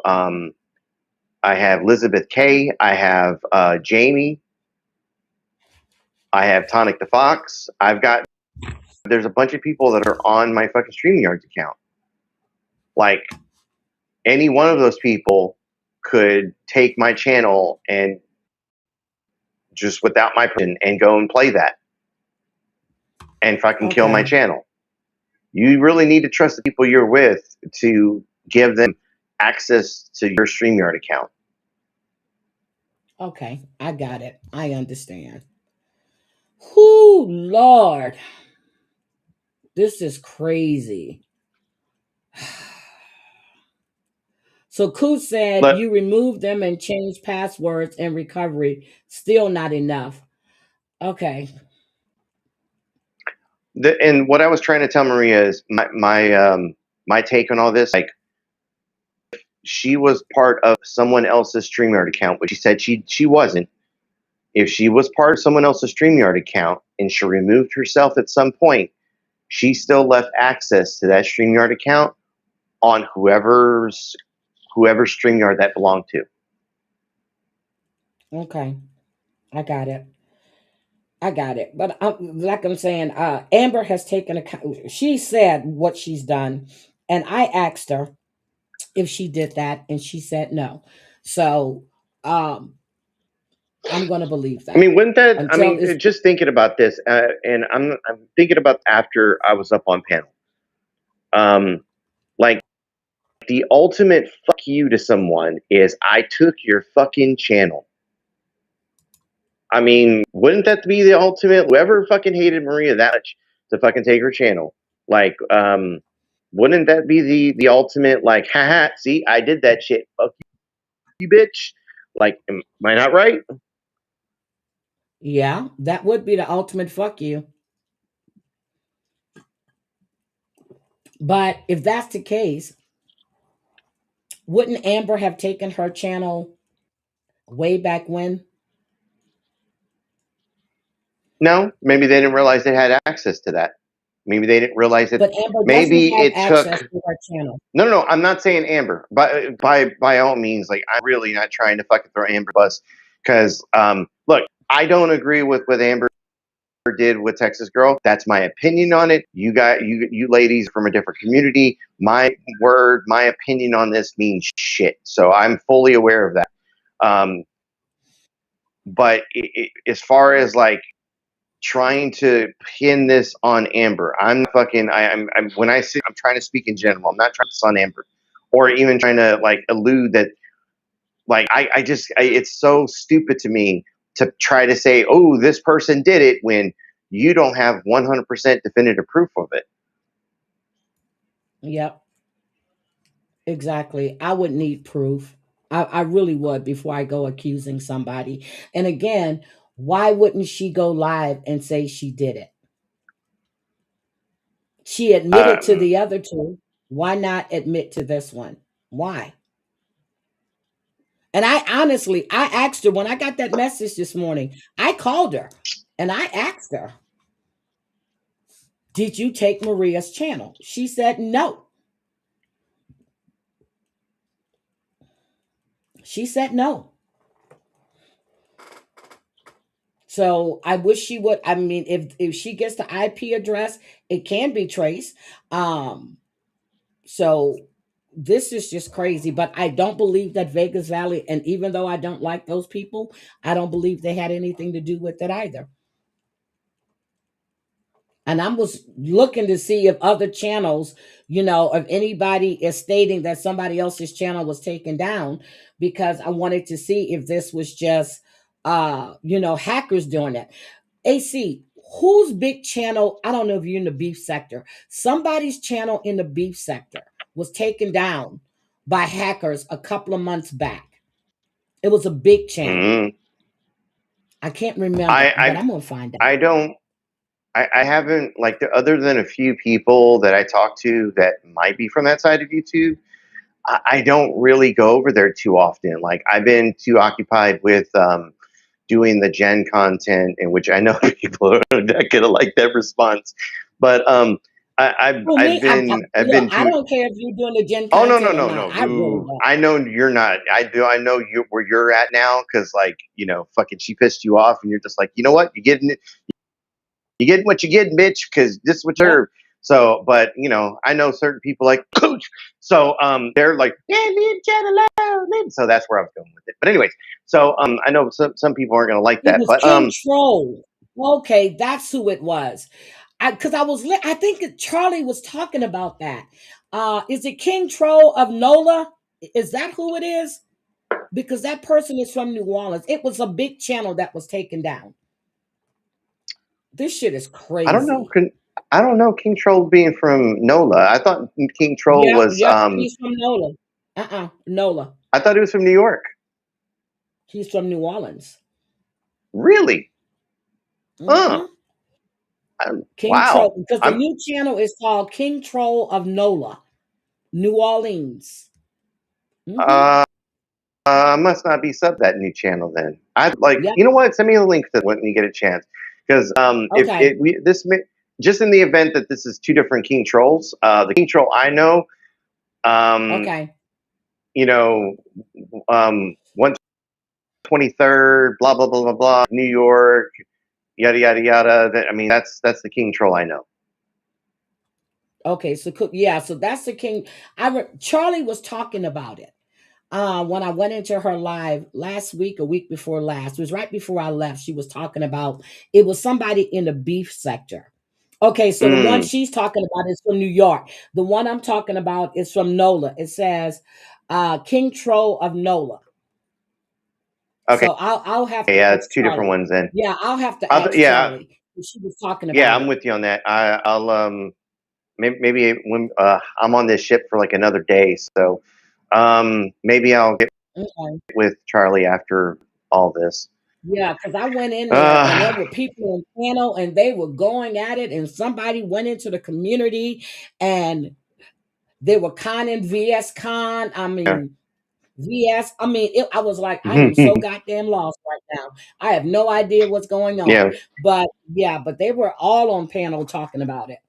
Elizabeth K. I have Jamie. I have Tonic the Fox. There's a bunch of people that are on my fucking StreamYard account. Like any one of those people could take my channel and just without my permission and go and play that and fucking kill my Okay. channel. You really need to trust the people you're with to give them access to your StreamYard account. Okay. I got it. I understand. Whoo, Lord. This is crazy. So Coot said But you removed them and changed passwords and recovery. Still not enough. Okay. and what I was trying to tell Maria is my take on all this. Like she was part of someone else's StreamYard account, which she said she wasn't. If she was part of someone else's StreamYard account and she removed herself at some point, she still left access to that StreamYard account on whoever's StreamYard that belonged to. Okay. I got it. I got it. But like I'm saying, Amber has taken account. She said what she's done. And I asked her if she did that. And she said no. So um, I'm going to believe I that mean, wouldn't that? I until it's mean, just thinking about this, and I'm thinking about after I was up on panel. Like the ultimate fuck you to someone is I took your fucking channel. I mean, wouldn't that be the ultimate? Whoever fucking hated Maria that much to fucking take her channel, like, wouldn't that be the ultimate? Like, haha, see, I did that shit. Fuck you, bitch. Like, am I not right? yeah, that would be the ultimate fuck you. But if that's the case, wouldn't Amber have taken her channel way back when? No, maybe they didn't realize they had access to that. Maybe they didn't realize it. But Amber doesn't Maybe have it access took. to her channel. No. I'm not saying Amber. By all means, like I'm really not trying to fucking throw Amber bus because look, I don't agree with what Amber did with Texas Girl. That's my opinion on it. You ladies from a different community. My word, my opinion on this means shit. So I'm fully aware of that. But as far as like trying to pin this on Amber. I'm fucking. I'm when I say I'm trying to speak in general. I'm not trying to on Amber, or even trying to like allude that. Like it's so stupid to me to try to say, oh, this person did it when you don't have 100% definitive proof of it. Yep, exactly. I would need proof. I really would before I go accusing somebody. And again, why wouldn't she go live and say she did it? She admitted to Um, the other two. Why not admit to this one? Why? And I asked her when I got that message this morning, I called her and I asked her. Did you take Maria's channel? She said no. She said no. So I wish she would. I mean, if she gets the IP address, it can be traced. Um, so this is just crazy. But I don't believe that Vegas Valley, and even though I don't like those people, I don't believe they had anything to do with it either. And I was looking to see if other channels, if anybody is stating that somebody else's channel was taken down, because I wanted to see if this was just, hackers doing it. AC, whose big channel? I don't know if you're in the beef sector. Somebody's channel in the beef sector was taken down by hackers a couple of months back. It was a big channel. Mm. I can't remember, I but I I'm gonna find out. I don't. I haven't other than a few people that I talk to that might be from that side of YouTube. I don't really go over there too often. Like I've been too occupied with doing the Gen content, in which I know people are not gonna like that response. But For me, I've been I too. don't care if you're doing the gen Oh no content no or no not. no! I really Ooh, don't. I know you're not. I know you where you're at now because fucking she pissed you off, and you're just like, you know what? You getting what you getting, bitch, because this is what Yep. you're. So, but I know certain people like coach. So, they're like, yeah, leave Jen alone. So that's where I was going with it. But anyways, so I know some people aren't gonna like It that, was but King Troll. Okay, that's who it was. Because I think that Charlie was talking about that. Is it King Troll of NOLA? Is that who it is? Because that person is from New Orleans. It was a big channel that was taken down. This shit is I don't know. crazy. I don't know King Troll being from NOLA. I thought King Troll Yep, was. yep, he's from NOLA. NOLA. I thought he was from New York. He's from New Orleans. Really? Huh. Hmm. King Wow. Troll, because the I'm. new channel is called King Troll of NOLA, New Orleans. Hmm. Uh, I must not be sub that new channel then. I like. Yep. You know what? Send me a link to when you get a chance. Because if Okay. it we this may, just in the event that this is two different King Trolls, the King Troll I know, um, Okay. you know, 123rd, blah blah blah blah blah, New York, yada yada yada. I mean, that's the King Troll I know. Okay. So yeah. So that's the King. Charlie was talking about it. When I went into her live last week, a week before last, it was right before I left. She was talking about it was somebody in the beef sector. Okay, so the one Mm, she's talking about is from New York. The one I'm talking about is from NOLA. It says King Troll of NOLA. okay, So I'll have to yeah, ask it's two different Charlie. ones then. Yeah, I'll have to ask Yeah, Charlie. She was talking yeah, about I'm it. with you on that. I'll maybe when I'm on this ship for like another day, so maybe I'll get Okay. with Charlie after all this. Yeah, because I went in there and there Uh, were people on panel and they were going at it, and somebody went into the community and they were conning VS Con. I yeah. mean, VS. I mean, I was like, I am so goddamn lost right now. I have no idea what's going on. Yeah. But yeah, but they were all on panel talking about it.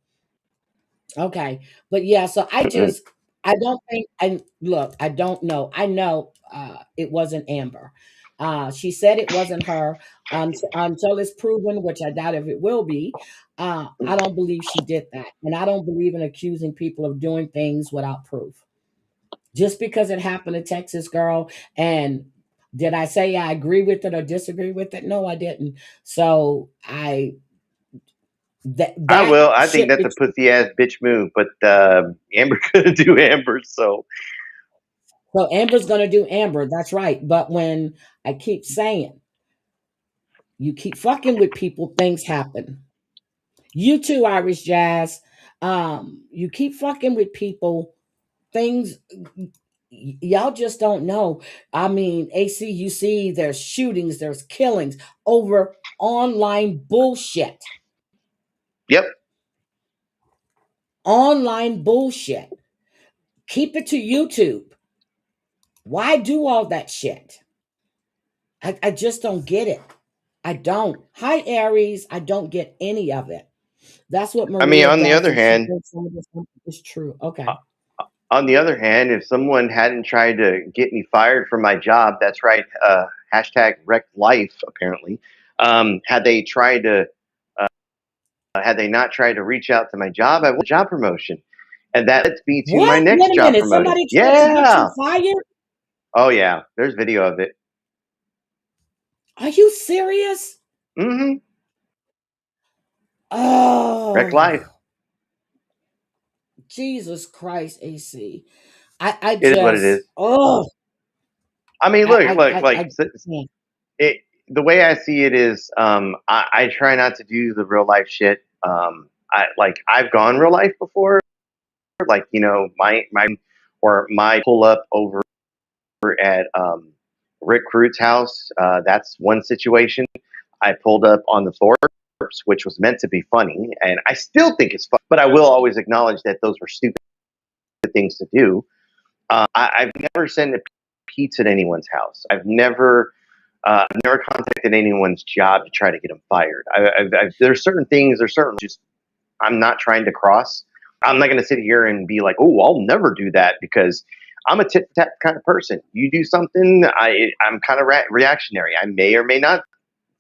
Okay. But yeah, so I don't think I look, I don't know. I know it wasn't Amber. She said it wasn't her until it's proven, which I doubt if it will be. I don't believe she did that. And I don't believe in accusing people of doing things without proof. Just because it happened to Texas girl, and did I say I agree with it or disagree with it? No, I didn't. So I that will. I think ship that's a pussy ass bitch move, but Amber gonna do Amber, so So Amber's going to do Amber. That's right. But when I keep saying you keep fucking with people, things happen. You too, Irish Jazz. You keep fucking with people, things y'all just don't know. I mean, ACUC, there's shootings, there's killings over online bullshit. yep. Online bullshit. Keep it to YouTube. Why do all that shit? I just don't get it. I don't. Hi, Aries. I don't get any of it. That's what I mean, Maria does, and she thinks some of this stuff is true. Okay. on the other hand, if someone hadn't tried to get me fired from my job, that's right, hashtag wrecked life, apparently. Had they tried to, had they not tried to reach out to my job, I want a job promotion. And that leads me to my What? next Wait a job minute. promotion. Somebody tried to get you Yeah. fired? Oh, yeah. There's video of it. Are you serious? Mm-hmm. Wrecked Oh, life. Jesus Christ, AC. I It is what it just, is. oh, I mean, look, I can't. it, the way I see it is, I try not to do the real life shit. I've gone real life before, like, my pull up over at Rick Crude's house. That's one situation. I pulled up on the Thorpes, which was meant to be funny, and I still think it's fun. But I will always acknowledge that those were stupid things to do. I've never sent a pizza to anyone's house. I've never contacted anyone's job to try to get them fired. There's certain things, just I'm not trying to cross. I'm not going to sit here and be like, oh, I'll never do that because I'm a tit for tat kind of person. You do something, I'm kind of reactionary. I may or may not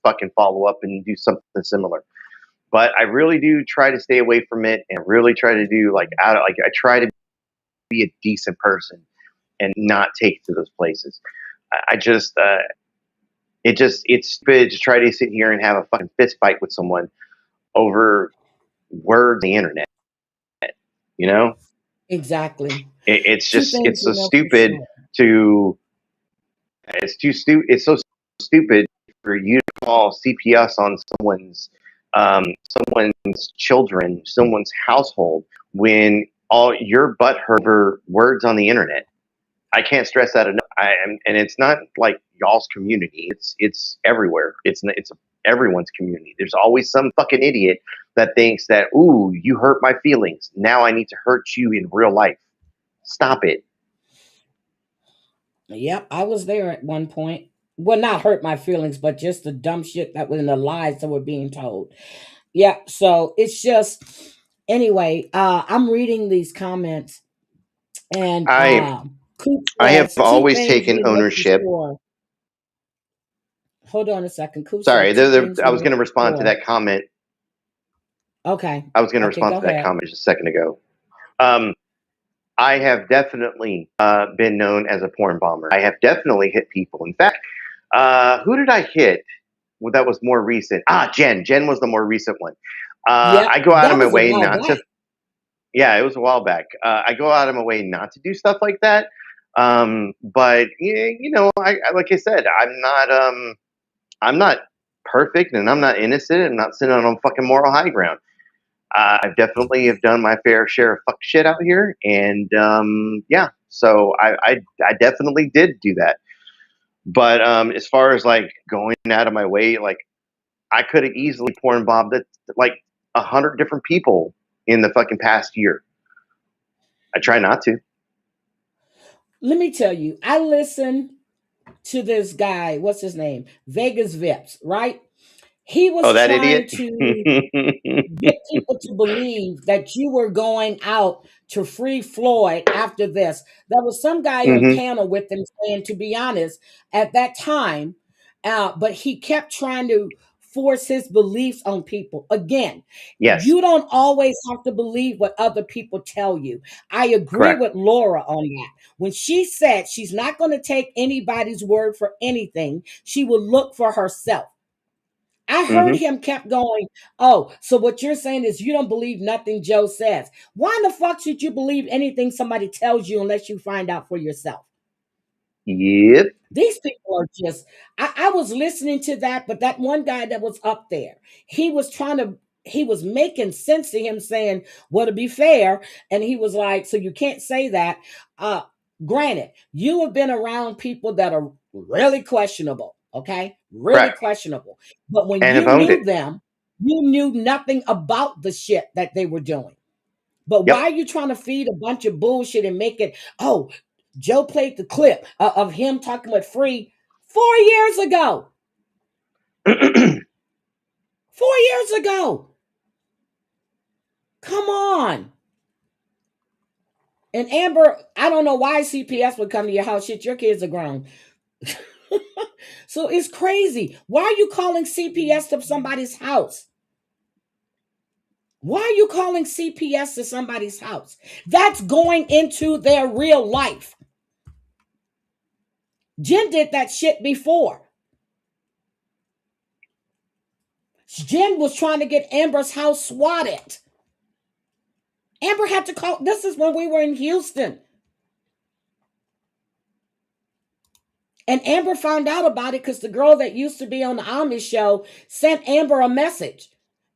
fucking follow up and do something similar. But I really do try to stay away from it and really try to do I try to be a decent person and not take to those places. I just it's stupid to try to sit here and have a fucking fist fight with someone over words on the internet. You know, Exactly. it's Two just things it's we so know for stupid sure. to it's so stupid for you to call CPS on someone's children, someone's household when all your butt hurt over words on the internet. I can't stress that enough. And it's not like y'all's community. It's everywhere. It's everyone's community. There's always some fucking idiot that thinks that, ooh, you hurt my feelings. Now I need to hurt you in real life. Stop it. Yep, I was there at one point. Well, not hurt my feelings, but just the dumb shit that was in the lies that were being told. Yeah, so it's just anyway, I'm reading these comments and I Coop I have says two always things taken we know for ownership. sure. Hold on a second. Coop Sorry, said two things I we was know going to for respond to sure. that comment. Okay. I was going to Okay, respond go to that ahead. comment just a second ago. Um, I have definitely been known as a porn bomber. I have definitely hit people. In fact, who did I hit? Well, that was more recent. Jen. Jen was the more recent one. I Yep, go out of that my was a way while not back. to. Yeah, it was a while back. I go out of my way not to do stuff like that. But like I said, I'm not perfect, and I'm not innocent. I'm not sitting on fucking moral high ground. I definitely have done my fair share of fuck shit out here, and yeah, so I definitely did do that. But as far as like going out of my way, like I could have easily porn bombed it like 100 different people in the fucking past year. I try not to. Let me tell you, I listened to this guy, what's his name? Vegas Vips, right? He Oh, was that trying idiot. to get people to believe that you were going out to free Floyd after this. There was some guy on Hmm. panel with him saying, to be honest, at that time, but he kept trying to force his beliefs on people. Again, Yes, you don't always have to believe what other people tell you. I agree correct. with Laura on that. When she said she's not going to take anybody's word for anything, she will look for herself. I heard Hmm. him kept going, oh, so what you're saying is you don't believe nothing Joe says. Why in the fuck should you believe anything somebody tells you unless you find out for yourself? Yep. These people are just, I was listening to that, but that one guy that was up there, he was making sense to him saying, well, to be fair, and he was like, so you can't say that. Uh, Granted, you have been around people that are really questionable, okay? Really Correct. questionable. But when And have you owned knew it. them, you knew nothing about the shit that they were doing. But why Yep. are you trying to feed a bunch of bullshit and make it, oh, Joe played the clip of him talking with Free 4 years ago. 4 years ago. Come on. And Amber, I don't know why CPS would come to your house. Shit, your kids are grown. So it's crazy. Why are you calling CPS to somebody's house? Why are you calling CPS to somebody's house? That's going into their real life. Jen did that shit before. Jen was trying to get Amber's house swatted. Amber had to call. This is when we were in Houston. And Amber found out about it because the girl that used to be on the Amish show sent Amber a message.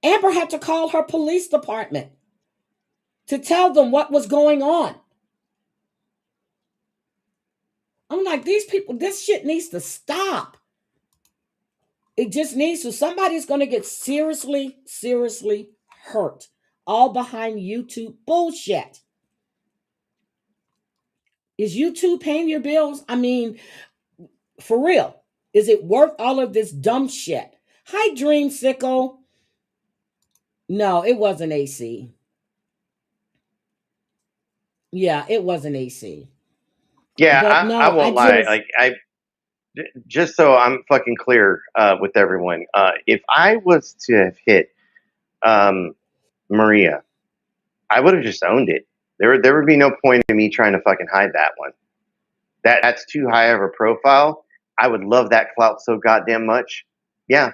Amber had to call her police department to tell them what was going on. I'm like, these people, this shit needs to stop. It just needs to. Somebody's going to get seriously, seriously hurt. All behind YouTube bullshit. Is YouTube paying your bills? I mean, for real. Is it worth all of this dumb shit? Hi, Dreamsicle. No, it wasn't AC. Yeah, it wasn't AC. Yeah, But no, I won't I lie. just, Like just so I'm fucking clear with everyone, if I was to have hit Maria, I would have just owned it. There would be no point in me trying to fucking hide that one. That's too high of a profile. I would love that clout so goddamn much. Yeah.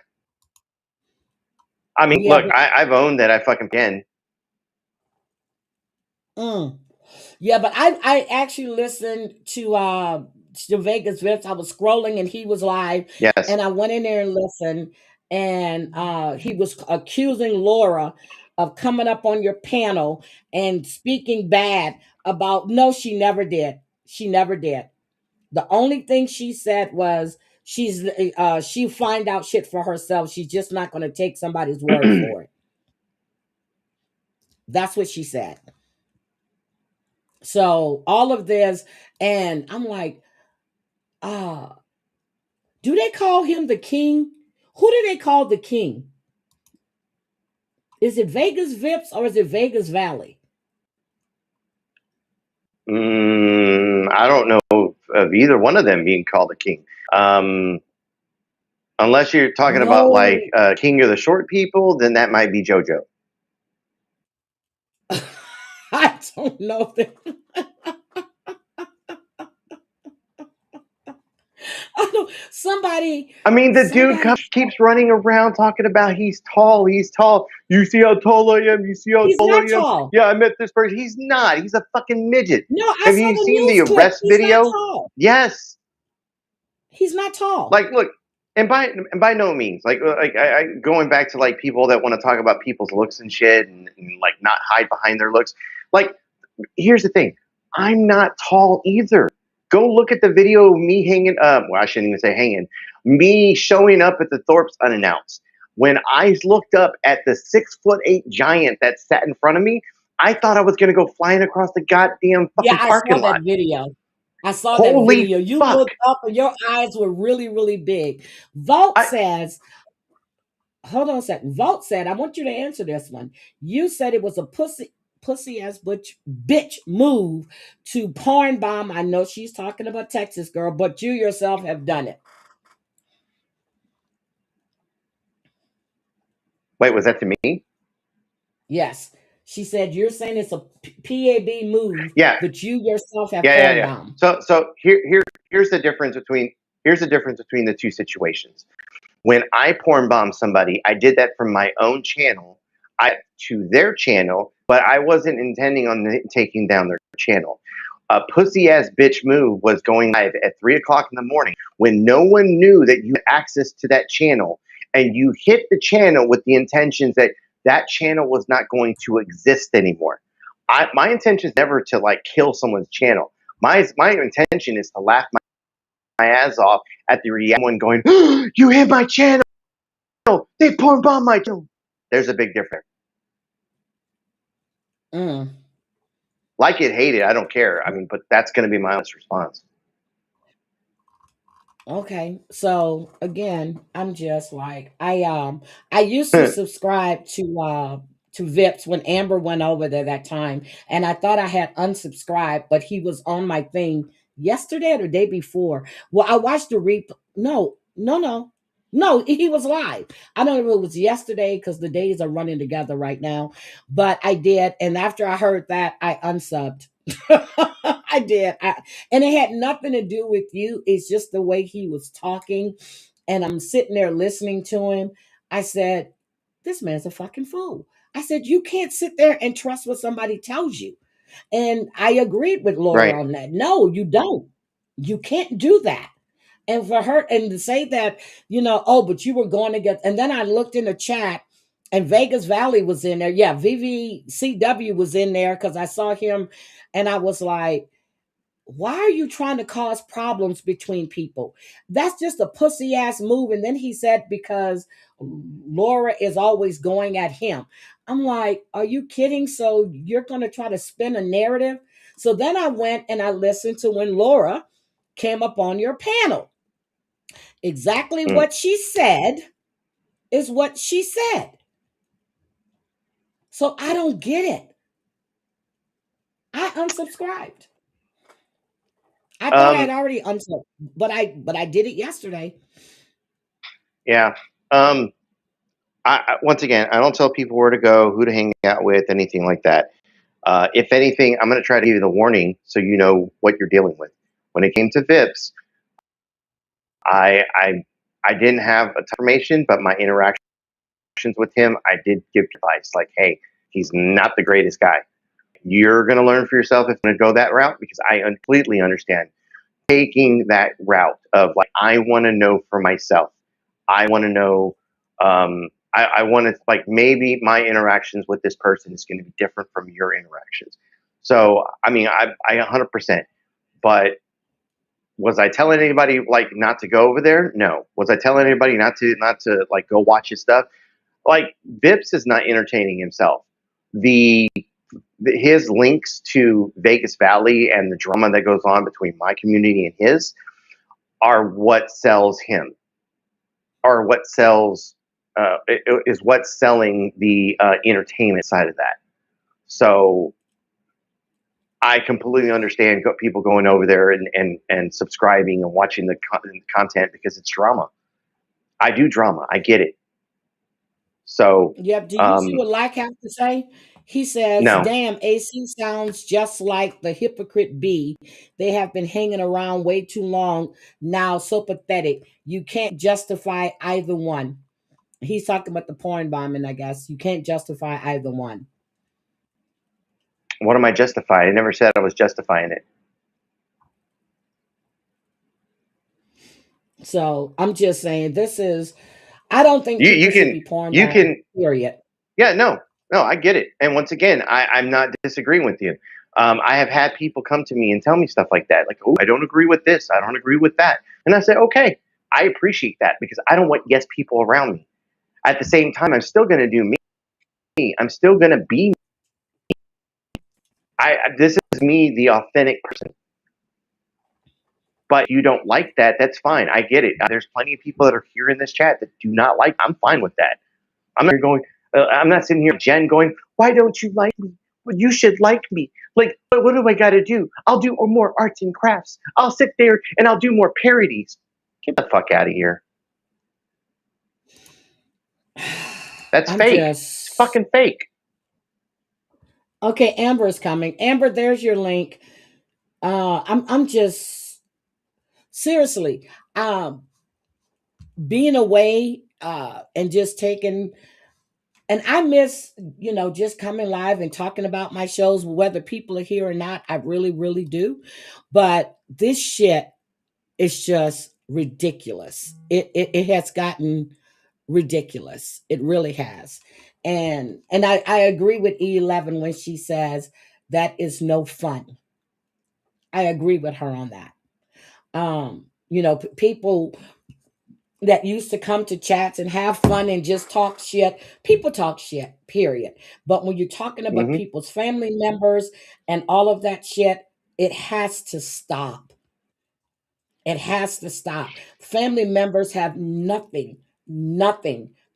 I mean, yeah, look, I've owned that I fucking can. Yeah, but I actually listened to Vegas Vips. I was scrolling and he was live, Yes. and I went in there and listened, and he was accusing Laura of coming up on your panel and speaking bad about. No, she never did. She never did. The only thing she said was she'll find out shit for herself. She's just not going to take somebody's word for it. That's what she said. So all of this, and I'm like, do they call him the king? Who do they call the king? Is it Vegas Vips or is it Vegas Valley? I don't know of either one of them being called a king. Unless you're talking about like No. King of the Short People, then that might be JoJo. I don't know. I don't, somebody. I mean, the dude Somebody. keeps running around talking about he's tall. He's tall. You see how tall I am? You see how He's tall not I am? tall. Yeah, I met this person. He's not. He's a fucking midget. No, I Have saw you the seen the news clip. arrest He's not video? tall. Yes. He's not tall. Like, look, and by no means, like I going back to like people that want to talk about people's looks and shit, and like not hide behind their looks. Like, here's the thing. I'm not tall either. Go look at the video of me hanging up. Well, I shouldn't even say hanging. Me showing up at the Thorpes unannounced. When I looked up at the 6'8" giant that sat in front of me, I thought I was going to go flying across the goddamn Yeah, fucking I parking saw lot. that video. I saw that Holy video. You fuck. looked up and your eyes were really, really big. Vault says, hold on a second. Vault said, I want you to answer this one. You said it was a pussy ass bitch move to porn bomb. I know she's talking about Texas girl, but you yourself have done it. Wait, was that to me? Yes. She said you're saying it's a PAB move, Yeah. but you yourself have Yeah. porn bomb. So here's the difference between the two situations. When I porn bomb somebody, I did that from my own channel to their channel, but I wasn't intending on taking down their channel. A pussy ass bitch move was going live at 3:00 in the morning when no one knew that you had access to that channel, and you hit the channel with the intentions that that channel was not going to exist anymore. My intention is never to like kill someone's channel. My intention is to laugh my ass off at the reaction one going, oh, you hit my channel. They porn bomb my channel. There's a big difference. Like it, hate it, I don't care. I mean, but that's going to be my honest response. Okay, so again, I'm just like I used to subscribe to to Vips when Amber went over there that time, and I thought I had unsubscribed, but he was on my thing yesterday or the day before. Well, I watched the replay. No, he was live. I don't know if it was yesterday because the days are running together right now, but I did. And after I heard that, I unsubbed. I did. And it had nothing to do with you. It's just the way he was talking. And I'm sitting there listening to him. I said, this man's a fucking fool. I said, you can't sit there and trust what somebody tells you. And I agreed with Right. Laura on that. No, you don't. You can't do that. And for her, and to say that, oh, but you were going to get, and then I looked in the chat and Vegas Valley was in there. Yeah, VVCW was in there because I saw him and I was like, why are you trying to cause problems between people? That's just a pussy ass move. And then he said, because Laura is always going at him. I'm like, are you kidding? So you're going to try to spin a narrative? So then I went and I listened to when Laura came up on your panel. Exactly what she said is what she said. So I don't get it. I unsubscribed. I thought I had already unsubscribed, but I did it yesterday. Yeah. Once again, I don't tell people where to go, who to hang out with, anything like that. If anything, I'm going to try to give you the warning so you know what you're dealing with. When it came to Vips, I didn't have a ton of information, but my interactions with him, I did give advice like, hey, he's not the greatest guy. You're going to learn for yourself if you're going to go that route, because I completely understand taking that route of like, I want to know for myself. I want to know, I want to, like, maybe my interactions with this person is going to be different from your interactions. So, I mean, I 100%, but was I telling anybody like not to go over there? No. Was I telling anybody not to like go watch his stuff? Like, Vips is not entertaining himself. His links to Vegas Valley and the drama that goes on between my community and his are what sells him, or what sells is what's selling the entertainment side of that. So I completely understand people going over there and subscribing and watching the content because it's drama. I do drama. I get it. So yep. Do you see what Like has to say? He says, no. damn, AC sounds just like the hypocrite B. They have been hanging around way too long now. So pathetic. You can't justify either one. He's talking about the porn bombing, I guess. You can't justify either one. What am I justifying? I never said I was justifying it. So I'm just saying, I don't think You people should can be porn you bombing, can period. Yeah, no, I get it. And once again, I'm not disagreeing with you. I have had people come to me and tell me stuff like that, like, oh, I don't agree with this, I don't agree with that, and I say, okay, I appreciate that because I don't want yes people around me. At the same time, I'm still going to do me. I'm still going to be me. This is me, the authentic person. But you don't like that, that's fine. I get it. There's plenty of people that are here in this chat that do not like. I'm fine with that. I'm not going. I'm not sitting here, Jen, going, "Why don't you like me? Well, you should like me. Like, what do I got to do? I'll do more arts and crafts. I'll sit there and I'll do more parodies." Get the fuck out of here. That's fake. It's fucking fake. Okay, Amber is coming. Amber, there's your link. I'm just seriously being away and just taking, and I miss, just coming live and talking about my shows, whether people are here or not. I really, really do. But this shit is just ridiculous. It has gotten ridiculous. It really has. And I agree with E11 when she says that is no fun. I agree with her on that. People that used to come to chats and have fun and just talk shit. People talk shit, period. But when you're talking about people's family members and all of that shit, it has to stop. It has to stop. Family members have nothing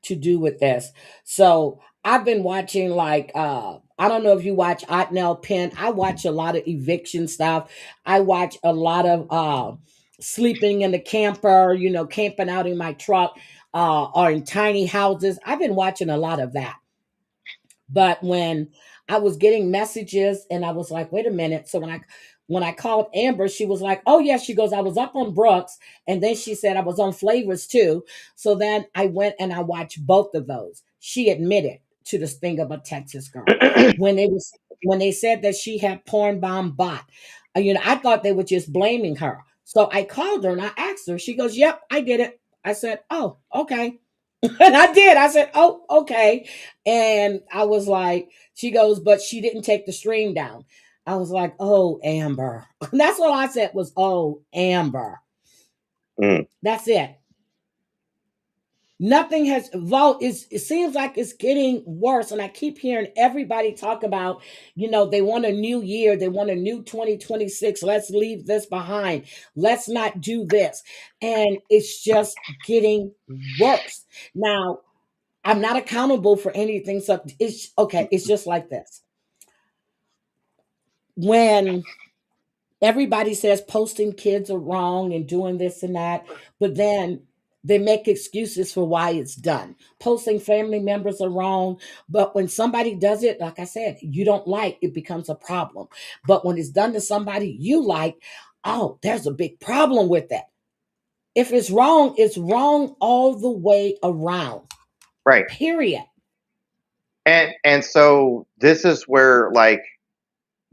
to do with this. So I've been watching like I don't know if you watch Otnell Penn. I watch a lot of eviction stuff. I watch a lot of sleeping in the camper, you know, camping out in my truck or in tiny houses. I've been watching a lot of that. But when I was getting messages and I was like, wait a minute. So when I called Amber, she was like, oh yeah, she goes, I was up on Brooks, and then she said I was on Flavors too. So then I went and I watched both of those. She admitted to this thing of a Texas girl. When they was when they said that she had porn bomb bot, you know, I thought they were just blaming her. So I called her and I asked her. She goes, yep, I did it. I said, oh, okay. And I did. I said, oh, okay. And I was like, she goes, but she didn't take the stream down. I was like, oh, Amber. That's all I said was, oh, Amber. Mm. That's it. Nothing has vote is it seems like it's getting worse. And I keep hearing everybody talk about, you know, they want a new year, they want a new 2026. Let's leave this behind. Let's not do this. And it's just getting worse. Now, I'm not accountable for anything. So it's okay. It's just like this. When everybody says posting kids are wrong and doing this and that, but then they make excuses for why it's done. Posting family members are wrong, but when somebody does it, like I said, you don't like, it becomes a problem. But when it's done to somebody you like, oh, there's a big problem with that. If it's wrong all the way around. Right. Period. And so this is where, like,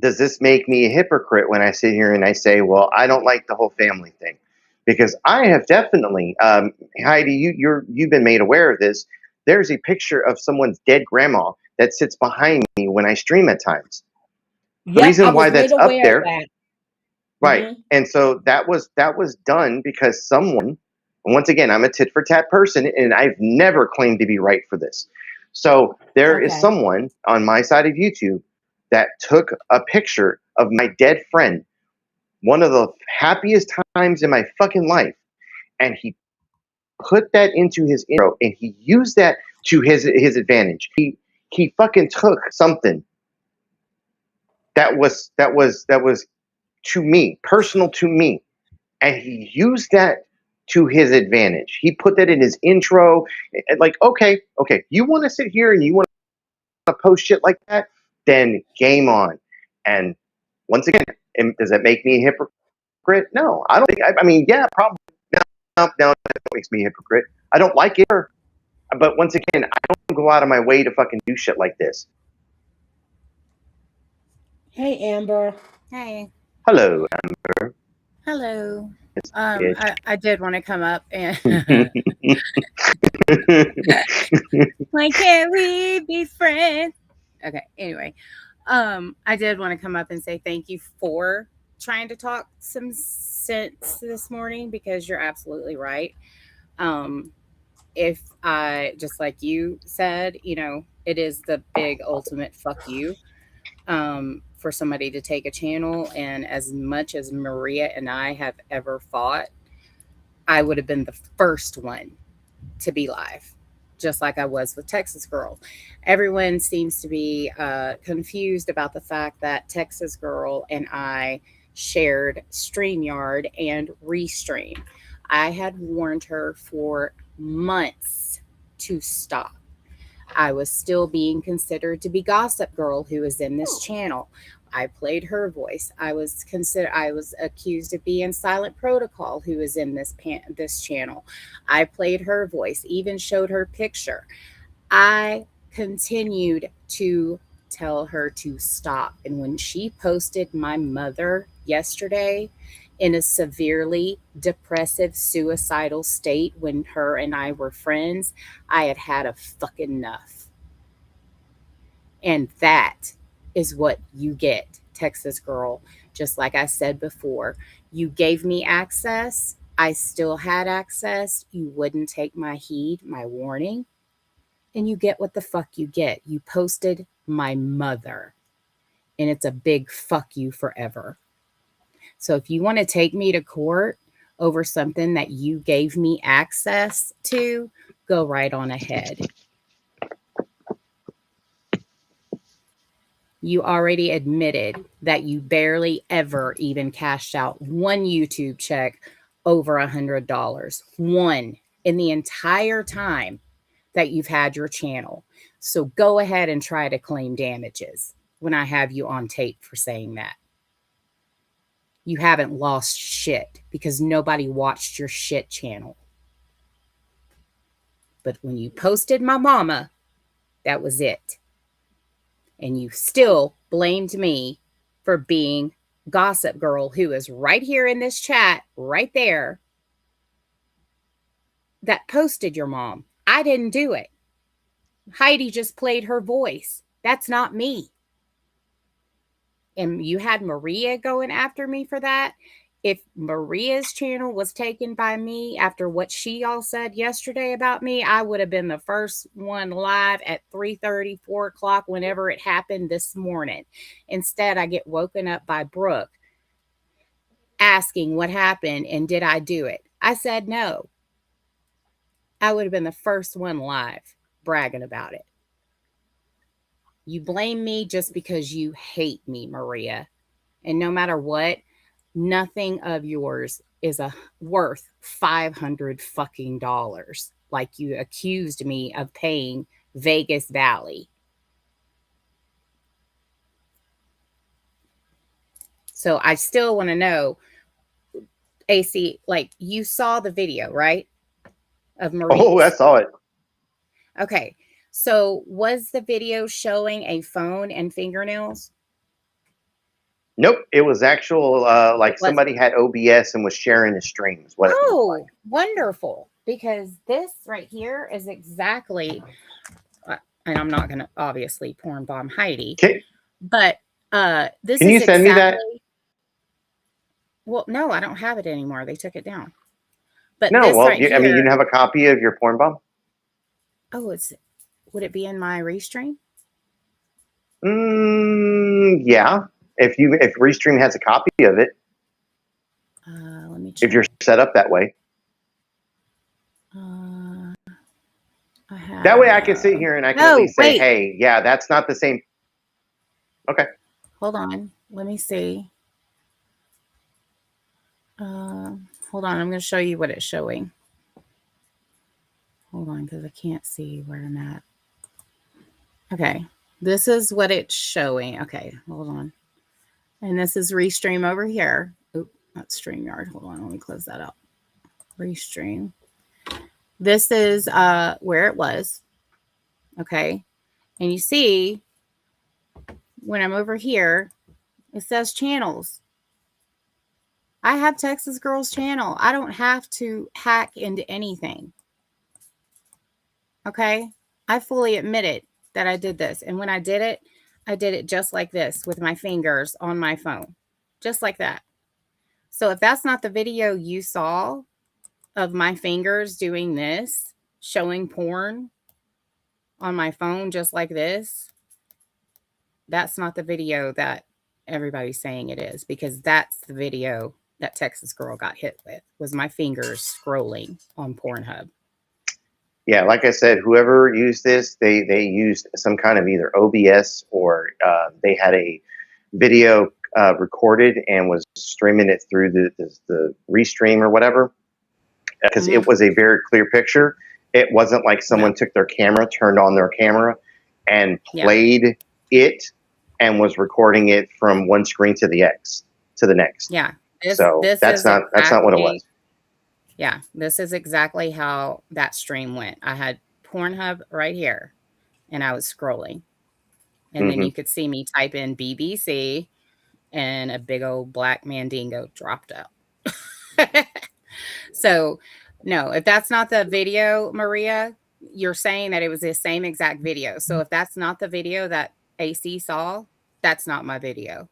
does this make me a hypocrite when I sit here and I say, well, I don't like the whole family thing? Because I have definitely, Heidi, you've been made aware of this. There's a picture of someone's dead grandma that sits behind me when I stream at times. The Yep, I reason why was made that's up aware of there, that. right? Mhm. And so that was done because someone, and once again, I'm a tit for tat person, and I've never claimed to be right for this. So there is Okay. someone on my side of YouTube that took a picture of my dead friend, one of the happiest times in my fucking life, and he put that into his intro, and he used that to his advantage. He fucking took something that was to me, personal to me, and he used that to his advantage. He put that in his intro. Like, okay, you want to sit here and you want to post shit like that, then game on. And once again, does that make me a hypocrite? No, I don't think. I mean, yeah, probably. No, that makes me a hypocrite. I don't like it, but once again, I don't go out of my way to fucking do shit like this. Hey, Amber. Hey, Hello, hello. bitch. I did want to come up and why can't we be friends? Okay, anyway. I did want to come up and say thank you for trying to talk some sense this morning because you're absolutely right. Um, if I just like you said, you know, it is the big ultimate fuck you for somebody to take a channel. And as much as Maria and I have ever fought, I would have been the first one to be live, just like I was with Texas Girl. Everyone seems to be confused about the fact that Texas Girl and I shared StreamYard and Restream. I had warned her for months to stop. I was still being considered to be Gossip Girl, who is in this channel. I played her voice. I was accused of being Silent Protocol, who is in this channel. I played her voice, even showed her picture. I continued to tell her to stop. And when she posted my mother yesterday in a severely depressive, suicidal state when her and I were friends, I had had a fucking enough. And that is what you get, Texas Girl. Just like I said before, you gave me access. I still had access. You wouldn't take my heed, my warning. And you get what the fuck you get. You posted my mother. And it's a big fuck you forever. So if you want to take me to court over something that you gave me access to, go right on ahead. You already admitted that you barely ever even cashed out one YouTube check over $100. One in the entire time that you've had your channel. So go ahead and try to claim damages when I have you on tape for saying that. You haven't lost shit because nobody watched your shit channel. But when you posted my mama, that was it. And you still blamed me for being Gossip Girl, who is right here in this chat, right there, that posted your mom. I didn't do it. Heidi just played her voice. That's not me. And you had Maria going after me for that. If Maria's channel was taken by me after what she all said yesterday about me, I would have been the first one live at 3:30, 4 o'clock, whenever it happened this morning. Instead, I get woken up by Brooke asking what happened and did I do it? I said no. I would have been the first one live bragging about it. You blame me just because you hate me, Maria. And no matter what, nothing of yours is worth $500 fucking dollars, like you accused me of paying Vegas Valley. So I still want to know, AC, like you saw the video, right? Of Maria. Oh, I saw it. Okay. So was the video showing a phone and fingernails? Nope, it was actual, like somebody had OBS and was sharing the streams. What? Oh, wonderful. Because this right here is exactly, and I'm not going to obviously porn bomb Heidi, but this Can you send me that? Well, no, I don't have it anymore. They took it down. But no, this well, right I mean, here, you didn't have a copy of your porn bomb? oh, would it be in my restream? Yeah. If Restream has a copy of it, let me check. if you're set up that way, that way I can sit here and I can at least say, hey, yeah, that's not the same. Okay. Hold on. Let me see. Hold on. I'm going to show you what it's showing. Hold on, because I can't see where I'm at. Okay. This is what it's showing. Okay. Hold on. And this is Restream over here. Oop, that's StreamYard. Hold on. Let me close that up. Restream. This is where it was. Okay. And you see, when I'm over here, it says channels. I have Texas Girls channel. I don't have to hack into anything. Okay. I fully admitted that I did this. And when I did it just like this with my fingers on my phone, just like that. So if that's not the video you saw of my fingers doing this, showing porn on my phone, just like this, that's not the video that everybody's saying it is, because that's the video that Texas Girl got hit with, was my fingers scrolling on Pornhub. Yeah, like I said, whoever used this, they used some kind of either OBS or they had a video recorded and was streaming it through the Restream or whatever, because it was a very clear picture. It wasn't like someone took their camera, turned on their camera, and played it and was recording it from one screen to the next. Yeah. So that's not what it was. Yeah, this is exactly how that stream went. I had Pornhub right here, and I was scrolling. And then you could see me type in BBC, and a big old black mandingo dropped out. So, no, if that's not the video, Maria, you're saying that it was the same exact video. So if that's not the video that AC saw, that's not my video.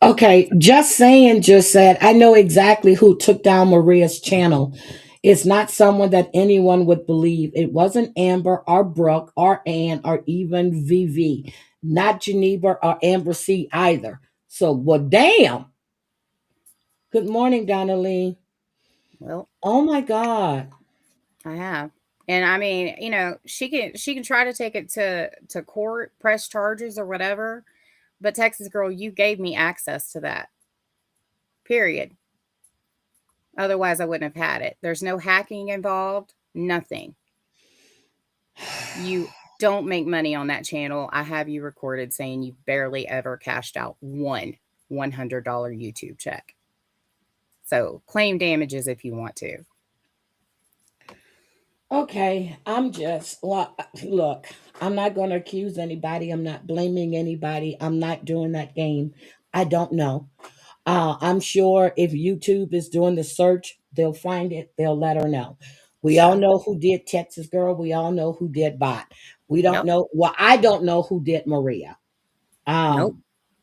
Okay, just said, I know exactly who took down Maria's channel. It's not someone that anyone would believe. It wasn't Amber or Brooke or Ann or even VV. Not Geneva or Amber C either. So, well, damn. Good morning, Donna Lee. Well, oh my God. I have. And I mean, she can try to take it to court, press charges or whatever. But Texas Girl, you gave me access to that. Period. Otherwise, I wouldn't have had it. There's no hacking involved, nothing. You don't make money on that channel. I have you recorded saying you barely ever cashed out one $100 YouTube check. So claim damages if you want to. Okay, look, I'm not going to accuse anybody. I'm not blaming anybody. I'm not doing that game. I don't know. I'm sure if YouTube is doing the search, they'll find it. They'll let her know. We all Sure. know who did Texas Girl. We all know who did Bot. We don't Yep. know. Well, I don't know who did Maria. Nope.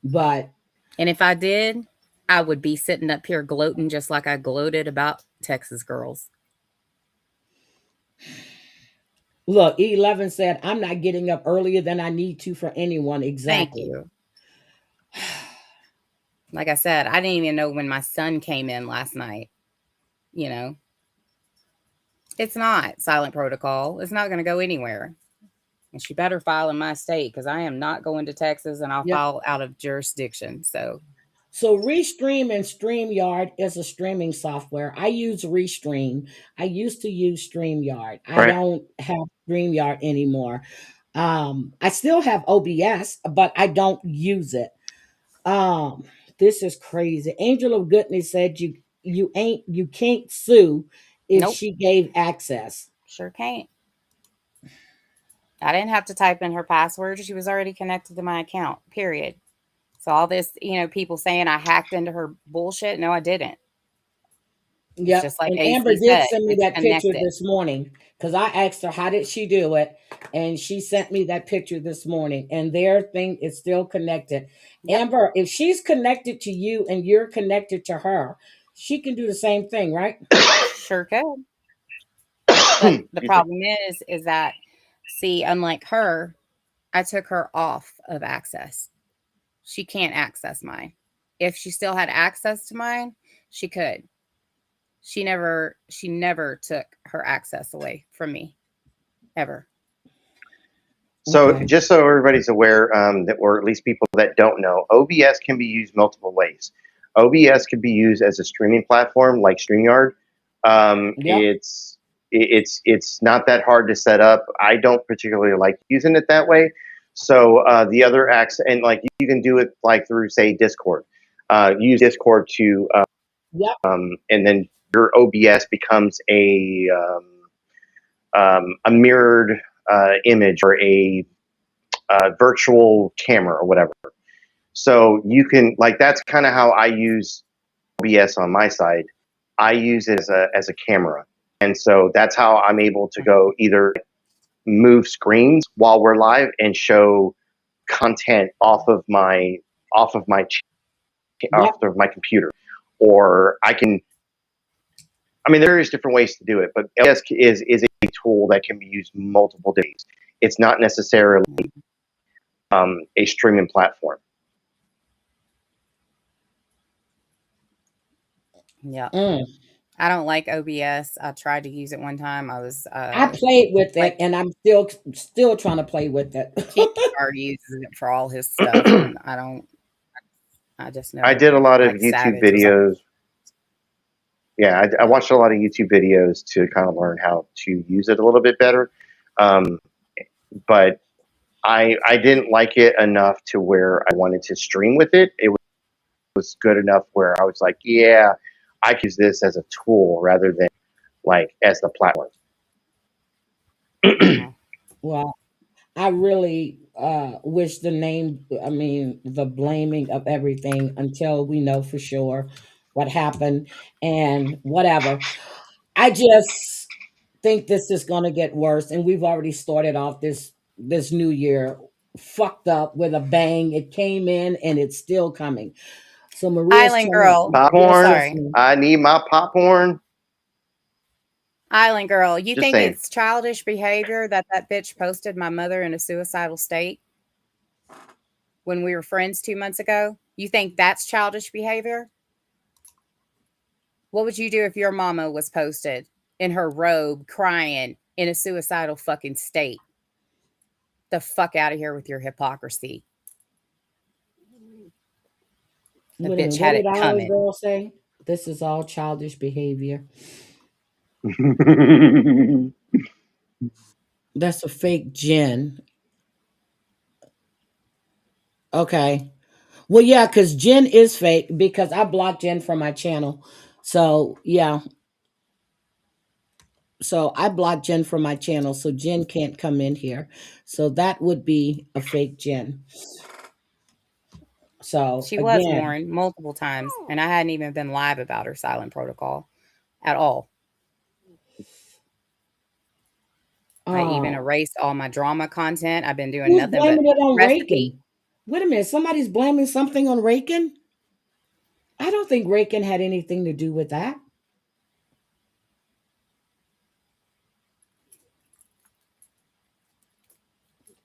But And if I did, I would be sitting up here gloating just like I gloated about Texas Girls. look, E11 said, I'm not getting up earlier than I need to for anyone. Thank Exactly. you. Like I said, I didn't even know when my son came in last night. It's not silent protocol. It's not going to go anywhere. And she better file in my state because I am not going to Texas and I'll Yep. file out of jurisdiction. So Restream and StreamYard is a streaming software. I use Restream. I used to use StreamYard. I Right. don't have StreamYard anymore. I still have OBS, but I don't use it. This is crazy. Angel of Goodness said you can't sue if Nope. she gave access. Sure can't. I didn't have to type in her password. She was already connected to my account, period. So all this, people saying I hacked into her bullshit. No, I didn't. It's Yep. just like And AC Amber did said, send me it's that picture connected. this morning because I asked her how did she do it, and she sent me that picture this morning. And their thing is still connected. Yep. Amber, if she's connected to you and you're connected to her, she can do the same thing, right? Sure could. But the problem is that, see, unlike her, I took her off of access. She can't access mine. If she still had access to mine, she could. She never took her access away from me, ever. So Okay. just so everybody's aware, that, or at least people that don't know, OBS can be used multiple ways. OBS can be used as a streaming platform like StreamYard. Yep. It's not that hard to set up. I don't particularly like using it that way. So the other acts, and like you can do it like through say Discord. Use Discord to, Yep. and then your OBS becomes a mirrored image or a virtual camera or whatever. So you can that's kind of how I use OBS on my side. I use it as a camera, and so that's how I'm able to go either move screens while we're live and show content off of my computer, or I can. I mean, there is different ways to do it, but OBS is a tool that can be used multiple days. It's not necessarily a streaming platform. Yeah. Mm. I don't like OBS. I tried to use it one time. I was I played with it, and I'm still trying to play with it. already uses it for all his stuff, and I just know. I did a lot of like YouTube Savage was videos. Yeah, I watched a lot of YouTube videos to kind of learn how to use it a little bit better. But I didn't like it enough to where I wanted to stream with it. It was good enough where I was like, yeah, I could use this as a tool rather than like as the platform. Well, I really wish the blaming of everything until we know for sure what happened and whatever. I just think this is going to get worse, and we've already started off this new year fucked up with a bang. It came in, and it's still coming. So Maria's Island trying Girl. Popcorn. Sorry. I need my popcorn. Island Girl, you Just think saying. it's childish behavior that bitch posted my mother in a suicidal state when we were friends 2 months ago? You think that's childish behavior? What would you do if your mama was posted in her robe crying in a suicidal fucking state. The fuck out of here with your hypocrisy. The Wait a minute, bitch what had did it our coming. girl say? This is all childish behavior. That's a fake Jen. Okay. Well, yeah, because Jen is fake because I blocked Jen from my channel. So, yeah. So I blocked Jen from my channel. So Jen can't come in here. So that would be a fake Jen. So, She was again, warned multiple times, and I hadn't even been live about her silent protocol at all. I even uh, erased all my drama content. I've been doing who's nothing but blaming it on recipe. Reagan? Wait a minute. Somebody's blaming something on Reagan? I don't think Reagan had anything to do with that.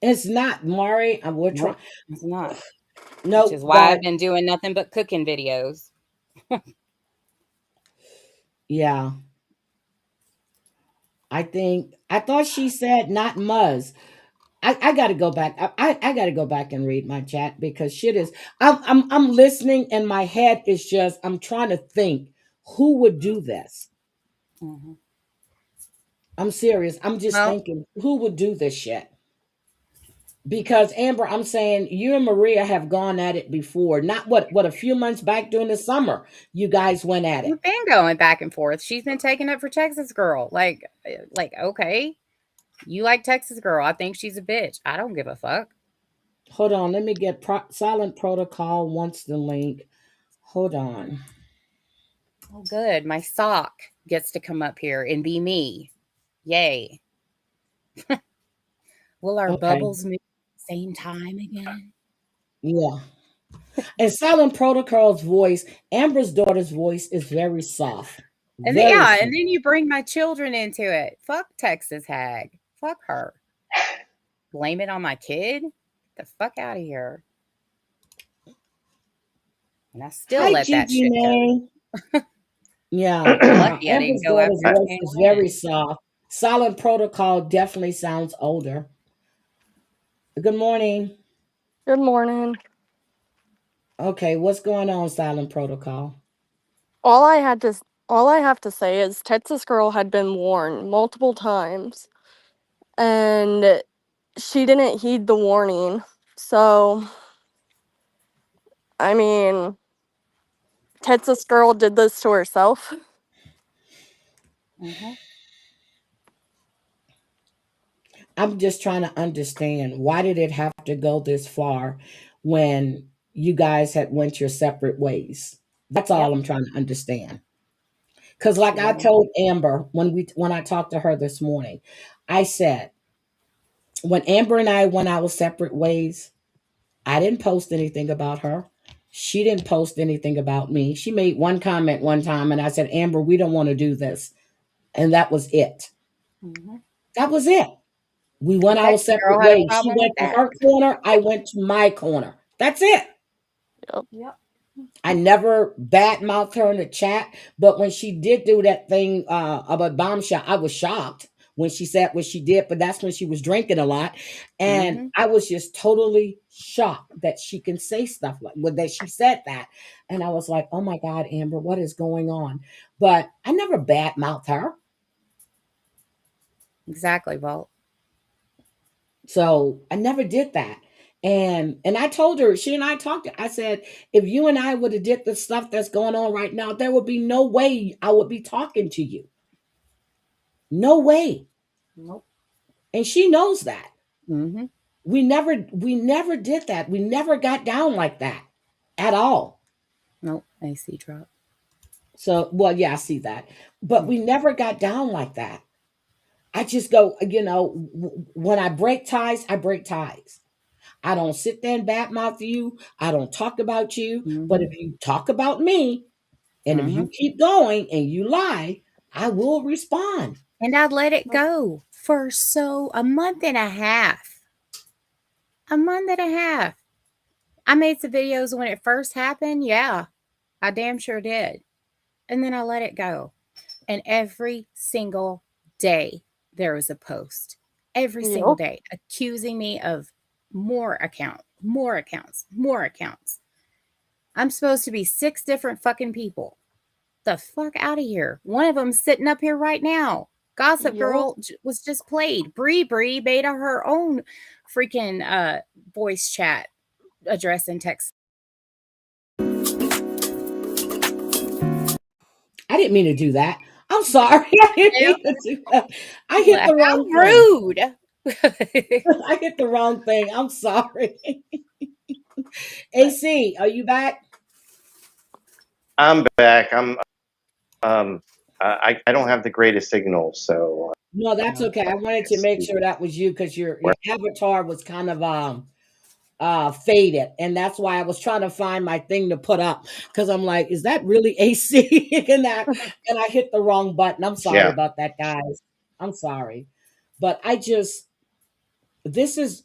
It's not, Mari. We're trying. Nope, it's not. Which is Nope. why I've But been doing nothing but cooking videos. yeah, I thought she said not Muzz. I got to go back. I got to go back and read my chat because shit is. I'm listening and my head is just. I'm trying to think who would do this. Mhm. I'm serious. I'm just Well, thinking who would do this shit. Because Amber, I'm saying you and Maria have gone at it before. Not what a few months back during the summer, you guys went at it. we've been going back and forth. She's been taking up for Texas Girl. Like, okay, you like Texas Girl. I think she's a bitch. I don't give a fuck. Hold on, let me get Silent Protocol wants the link. Hold on. Oh, good. My sock gets to come up here and be me. Yay. Will our Okay. bubbles move at the same time again? Yeah. And Silent Protocol's voice, Amber's daughter's voice is very soft. And then, Very yeah, soft. and then you bring my children into it. Fuck Texas Hag. Fuck her. Blame it on my kid? Get the fuck out of here. And I still Hi, let that Gigi shit go. May. Yeah. Lucky I didn't Amber's go after daughter's I voice can't is win. very soft. Silent Protocol definitely sounds older. Good morning. Good morning. Okay, what's going on, Silent Protocol? All I had to all I have to say is Texas Girl had been warned multiple times and she didn't heed the warning. So, I mean, Texas Girl did this to herself. Mhm. I'm just trying to understand why did it have to go this far when you guys had went your separate ways? That's all Yep. I'm trying to understand. Cuz like She I wanted. told Amber when I talked to her this morning, I said when Amber and I went our separate ways, I didn't post anything about her. She didn't post anything about me. She made one comment one time and I said, "Amber, we don't want to do this." And that was it. Mhm. That was it. We And went our Texas separate Girl had a ways. She problem with went to that. her corner. I went to my corner. That's it. Yep. Yep. I never badmouthed her in the chat, but when she did do that thing about bombshell, I was shocked when she said what she did. But that's when she was drinking a lot, and Mhm. I was just totally shocked that she can say stuff like well, that she said that, and I was like, "Oh my God, Amber, what is going on?" But I never badmouthed her. Exactly. Well, So I never did that. And I told her, she and I talked, I said, if you and I would have did the stuff that's going on right now, there would be no way I would be talking to you. No way. nope. And she knows that. Mhm. We never did that. We never got down like that at all. Nope. AC drop. So, well, yeah, I see that. But we Mhm. never got down like that. I just go, when I break ties, I break ties. I don't sit there and badmouth you. I don't talk about you. But Mhm. if you talk about me and if you Mhm. keep going and you lie, I will respond. And I'd let it go for a month and a half. A month and a half. I made some videos when it first happened. Yeah, I damn sure did. And then I let it go. And every single day there was a post every Yep. single day accusing me of more accounts. I'm supposed to be 6 different fucking people. The fuck out of here. One of them sitting up here right now. Gossip Yep. Girl was just played. Bree made her own freaking voice chat address and text. I didn't mean to do that. I'm sorry. I didn't mean to do that. I hit the How wrong thing. rude. I hit the wrong thing. I'm sorry. AC, are you back? I'm back. I don't have the greatest signal, so No, that's okay. I wanted to make sure that was you because your avatar was kind of faded, and that's why I was trying to find my thing to put up because I'm like, is that really AC? and I hit the wrong button. I'm sorry yeah. about that, guys. I'm sorry, but this is,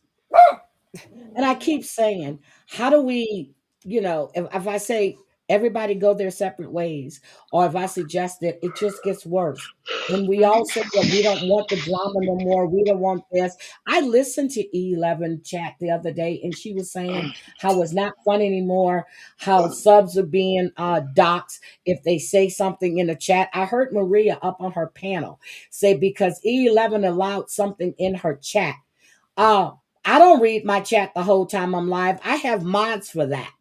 and I keep saying, how do we, if I say everybody go their separate ways, or if I suggest it, it just gets worse. When we all say that we don't want the drama no more, we don't want this. I listened to E11 chat the other day, and she was saying how it's not fun anymore, how subs are being doxxed if they say something in the chat. I heard Maria up on her panel say because E11 allowed something in her chat. I don't read my chat the whole time I'm live. I have mods for that.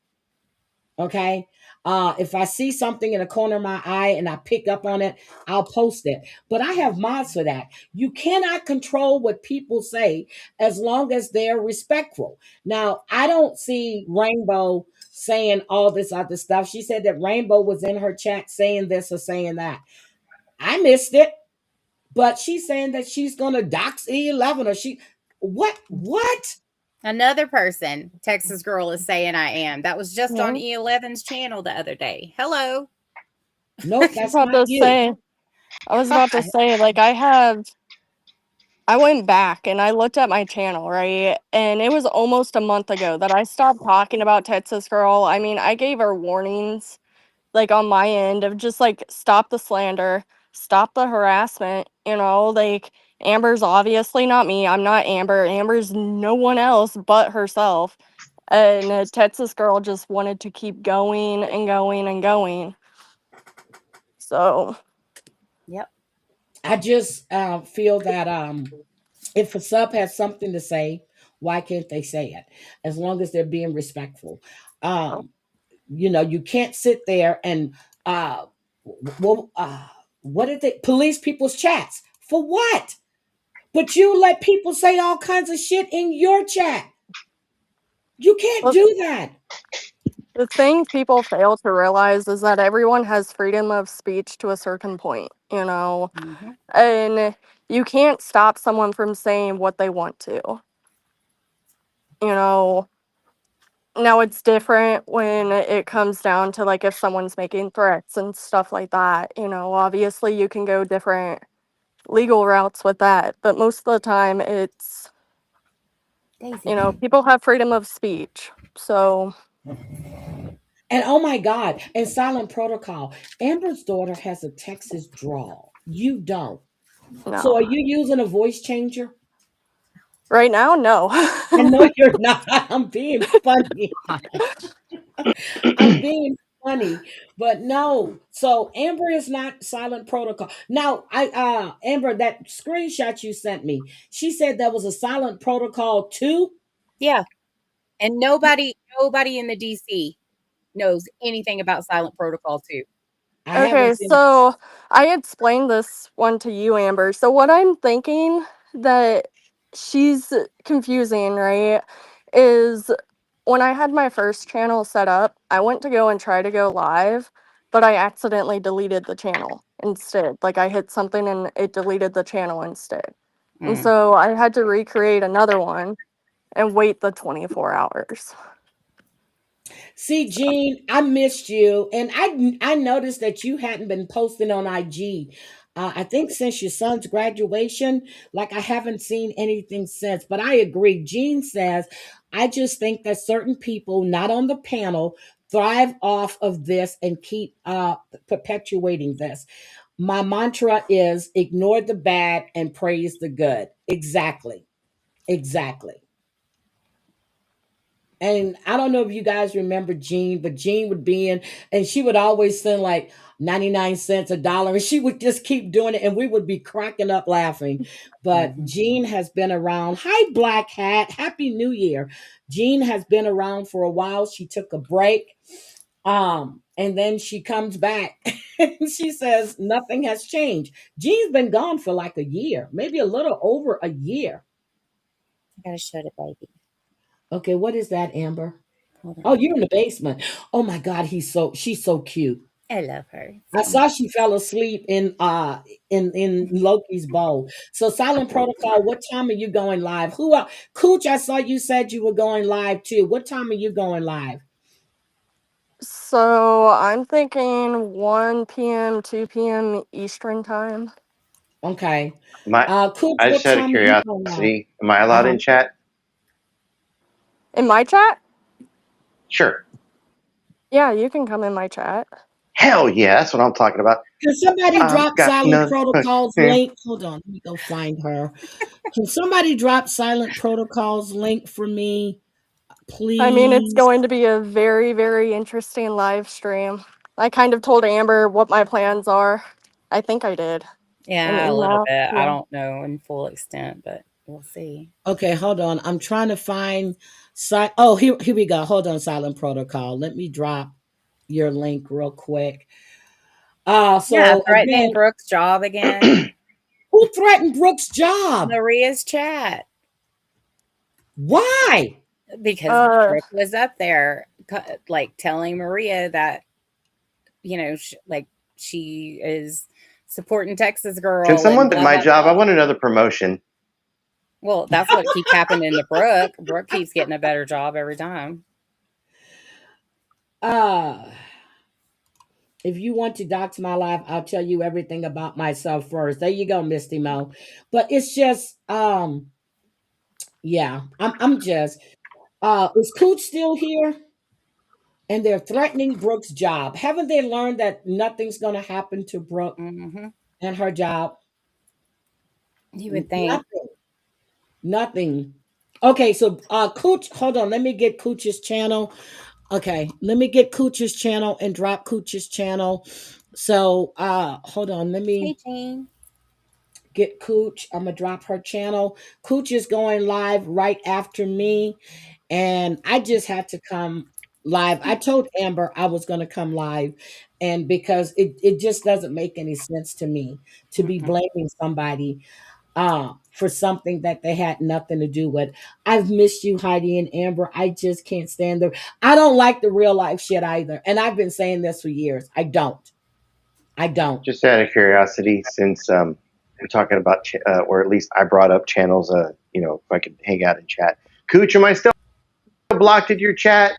Okay. If I see something in the corner of my eye and I pick up on it, I'll post it. But I have mods for that. You cannot control what people say as long as they're respectful. Now, I don't see Rainbow saying all this other stuff. She said that Rainbow was in her chat saying this or saying that. I missed it. But she's saying that she's going to dox E11 or what? Another person, Texas Girl, is saying I am. That was just on Yep. E11's channel the other day. Hello. Nope, I that's was about not to you. say, like, I went back and I looked at my channel, right? And it was almost a month ago that I stopped talking about Texas Girl. I mean, I gave her warnings, like, on my end of just, like, stop the slander, stop the harassment, like, Amber's obviously not me. I'm not Amber. Amber's no one else but herself. And Texas Girl just wanted to keep going and going and going. So, Yep. I just feel that if a sub has something to say, why can't they say it? As long as they're being respectful. Um, you can't sit there and uh, well, what did they police people's chats for what? But you let people say all kinds of shit in your chat. You can't well, do that. the thing people fail to realize is that everyone has freedom of speech to a certain point, Mm-hmm. and you can't stop someone from saying what they want to. Now it's different when it comes down to, like, if someone's making threats and stuff like that. Obviously you can go different legal routes with that, but most of the time it's, Daisy. people have freedom of speech. So, And oh my God, and silent protocol. Amber's daughter has a Texas drawl. You don't. So no. are you using a voice changer? Right now, no. I know you're not. I'm being funny. I'm being funny, but no. So Amber is not silent protocol. Now, Amber, that screenshot you sent me, she said there was a silent protocol too. Yeah. And nobody in the DC knows anything about Silent Protocol 2. I Okay, haven't seen. so I explained this one to you, Amber. So what I'm thinking that she's confusing, right, is when I had my first channel set up, I went to go and try to go live, but I accidentally deleted the channel instead. Like, I hit something and it deleted the channel instead. And so I had to recreate another one and wait the 24 hours. See, Jean, I missed you, and I noticed that you hadn't been posting on IG. I think since your son's graduation, like I haven't seen anything since. But I agree. Jean says, I just think that certain people not on the panel thrive off of this and keep perpetuating this. My mantra is ignore the bad and praise the good. Exactly. Exactly. And I don't know if you guys remember Jean, but Jean would be in, and she would always send like 99 cents, a dollar, and she would just keep doing it, and we would be cracking up laughing. But Mhm. Jean has been around. Hi, Black Hat. Happy New Year. Jean has been around for a while. She took a break. And then she comes back and she says nothing has changed. Jean's been gone for like a year, maybe a little over a year. I gotta show the baby. Okay, what is that, Amber? Hold Oh, on. you're in the basement. Oh my God, she's so cute. I love her. I saw she fell asleep in Loki's bowl. So Silent Protocol, what time are you going live? Cooch, I saw you said you were going live too. What time are you going live? So I'm thinking 1 p.m., 2 p.m. Eastern time. Okay. My, Cooch, I what just out of time are you going live? curiosity, am I allowed Uh-huh. in chat? In my chat? Sure. Yeah, you can come in my chat. Hell yeah, that's what I'm talking about. Can somebody I've drop got Silent none. Protocol's link? Hold on, let me go find her. Can somebody drop Silent Protocol's link for me, I mean, it's please? going to be a very, very interesting live stream. I kind of told Amber what my plans are. I think I did. An Yeah, a little email. bit. I Yeah. don't know in full extent, but we'll see. Okay, hold on. I'm trying to find. Oh, here we go. Hold on, Silent Protocol. Let me drop your link real quick. Yeah, So threatening again, Brooke's job again. who threatened Brooke's job? Maria's chat Why? because Uh, Brooke was up there, like telling Maria that like she is supporting Texas Can Girl and someone do blah my blah job? I blah. want another promotion. Well, that's what keeps happening to Brooke. Brooke keeps getting a better job every time. Uh if you want to dox my life, I'll tell you everything about myself first. There you go, Misty Mo. But it's just yeah, I'm just is Cooch still here? And they're threatening Brooke's job. Haven't they learned that nothing's gonna happen to Brooke Hmm. and her job? You would think. Nothing. Nothing. Okay, so Cooch, hold on, let me get Cooch's channel. Okay, let me get Cooch's channel and drop Cooch's channel. So hold on, let Hey, me Jane. get Cooch. I'm gonna drop her channel. Cooch is going live right after me, and I just had to come live. I told Amber I was gonna come live, and because it just doesn't make any sense to me to be Mm-mm. blaming somebody for something that they had nothing to do with. I've missed you, Heidi and Amber. I just can't stand the. I don't like the real life shit either, and I've been saying this for years. I don't. I don't. Just out of curiosity, since we're talking about, or at least I brought up channels, if I could hang out and chat. Cooch, am I still blocked in your chat?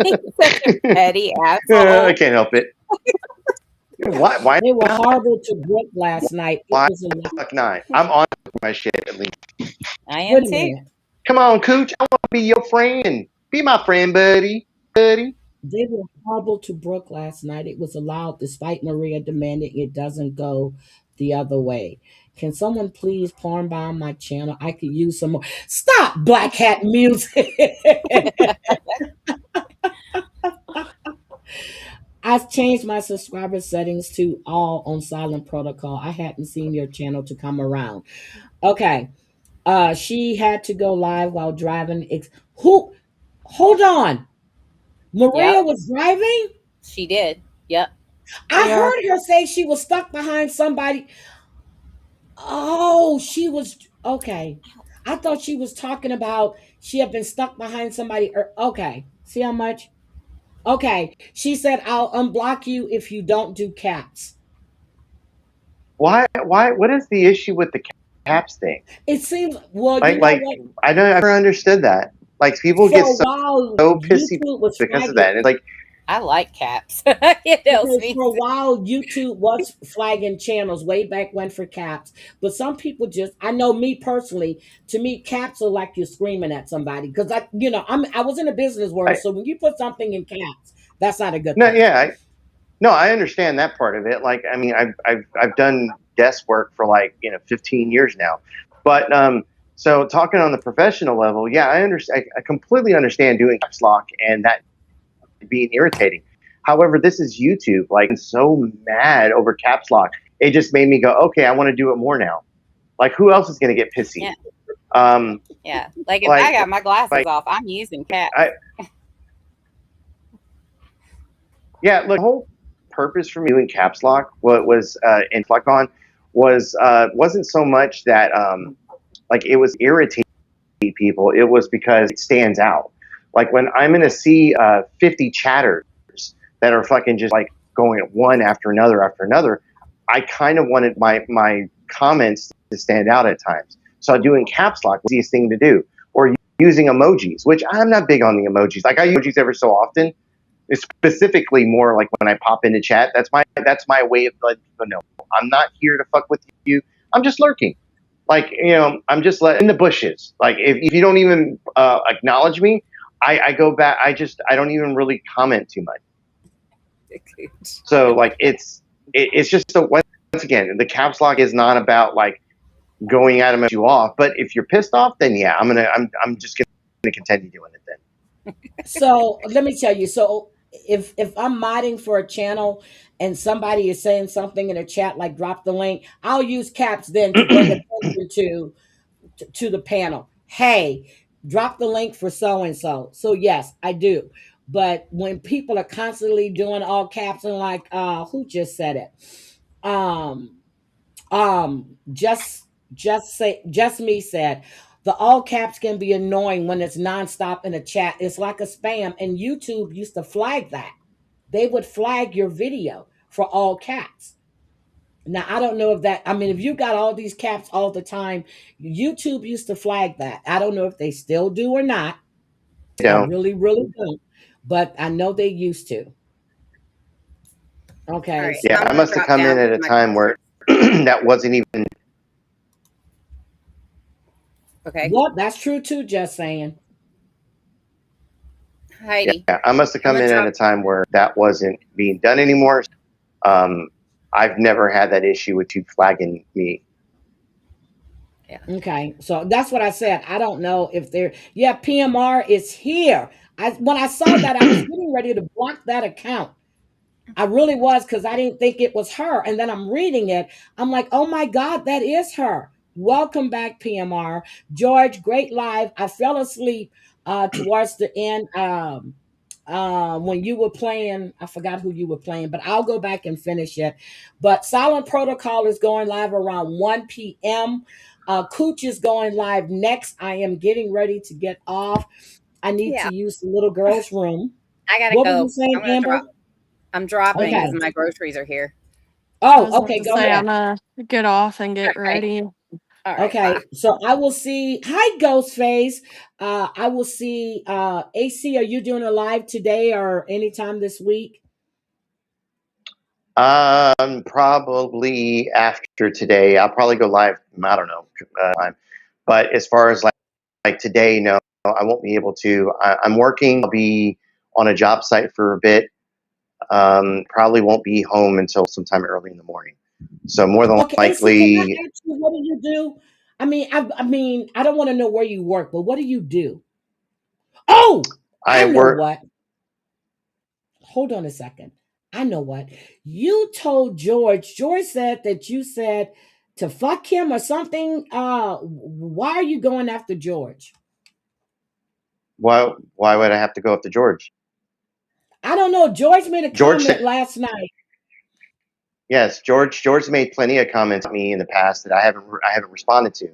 He's such a petty I asshole. can't help it. Why? They were horrible to Brooke last night. It Why was a the lot. fuck not? I'm on my shit at least. I am Wait a too. minute. Come on, Cooch. I want to be your friend. Be my friend, buddy. Buddy. They were horrible to Brooke last night. It was allowed despite Maria demanding it doesn't go the other way. Can someone please porn bomb my channel? I could use some more. Stop Black Hat music. I've changed my subscriber settings to all on silent protocol. I hadn't seen your channel to come around. Okay. She had to go live while driving. Who? Hold on. Maria Yep, was driving? she did. Yep. I yeah. heard her say she was stuck behind somebody. Oh, she was okay. I thought she was talking about she had been stuck behind somebody. Okay, see how much? Okay, she said I'll unblock you if you don't do caps. Why? What is the issue with the caps thing? It seems well, you Like, know like what? I never understood that. Like, people For get a so, while, so pissy YouTube was because of flagging. that. It's like, I like caps. It helps Because me. for a while, YouTube was flagging channels way back when for caps. But some people just, I know me personally, to me, caps are like you're screaming at somebody. Because I was in a business world. I, So when you put something in caps, that's not a good no, thing. yeah, No, I understand that part of it. Like, I mean, I've done desk work for like 15 years now, but so talking on the professional level, yeah, I understand. I completely understand doing caps lock and that being irritating. However, this is YouTube. Like, I'm so mad over caps lock. It just made me go, okay, I want to do it more now. Like, who else is going to get pissy? Yeah. Um, Yeah. Like if Like- I got my glasses like- off, I'm using caps. Yeah, look, the whole purpose for me doing caps lock, what was and fleck on, was wasn't so much that like it was irritating people. It was because it stands out. Like when I'm gonna see 50 chatters that are fucking just like going one after another, I kind of wanted my comments to stand out at times. So doing caps lock was the easiest thing to do, or using emojis, which I'm not big on the emojis. Like I use emojis every so often. It's specifically more like when I pop into chat. That's my way of letting people know I'm not here to fuck with you. I'm just lurking. Like I'm just in the bushes. Like if you don't even acknowledge me, I go back. I don't even really comment too much. So like it's just once again, the caps lock is not about like going at them you off. But if you're pissed off, then yeah, I'm just gonna continue doing it then. So let me tell you. So if I'm modding for a channel and somebody is saying something in a chat like drop the link, I'll use caps then to bring attention to the panel. Hey, drop the link for so and so. So yes, I do. But when people are constantly doing all caps and like who just said it? Just me said the all caps can be annoying when it's nonstop in a chat. It's like a spam, and YouTube used to flag that. They would flag your video for all caps. Now I don't know if that. I mean, if you got all these caps all the time, YouTube used to flag that. I don't know if they still do or not. I really, really don't. But I know they used to. Okay. All right, Yeah, I'm I gonna must have drop come in down at a my- time where that wasn't even. Okay. Well, that's true too. Just saying. Heidi. Yeah, I must have come I'm in gonna at a time where that wasn't being done anymore. I've never had that issue with you flagging me. Okay, so that's what I said. I don't know if they're. Yeah, PMR is here. When I saw that, I was getting ready to block that account. I really was because I didn't think it was her. And then I'm reading it. I'm like, oh my God, that is her. Welcome back, PMR. George, great live. I fell asleep towards the end when you were playing. I forgot who you were playing, but I'll go back and finish it. But Silent Protocol is going live around 1 p.m. Cooch is going live next. I am getting ready to get off. I need to use the little girl's room. I gotta What go. were you saying, I'm gonna Amber? I'm dropping Okay. because my groceries are here. I was Oh, about okay, to go say, ahead. I'm gonna get off and get Okay. ready. All right. Okay, bye. so I will see. Hi, Ghostface. I will see. AC, are you doing a live today or anytime this week? Probably after today. I'll probably go live. I don't know time. But as far as like today, no, I won't be able to. I'm working. I'll be on a job site for a bit. Probably won't be home until sometime early in the morning. So more than Okay, AC, can likely, I ask you what do you do? I mean, I don't want to know where you work, but what do you do? Oh, I know work. what. Hold on a second. I know what. You told George. George said that you said to fuck him or something. Why are you going after George? Why would I have to go up to George? I don't know. George made a George comment said- last night. Yes, George made plenty of comments on me in the past that I haven't responded to.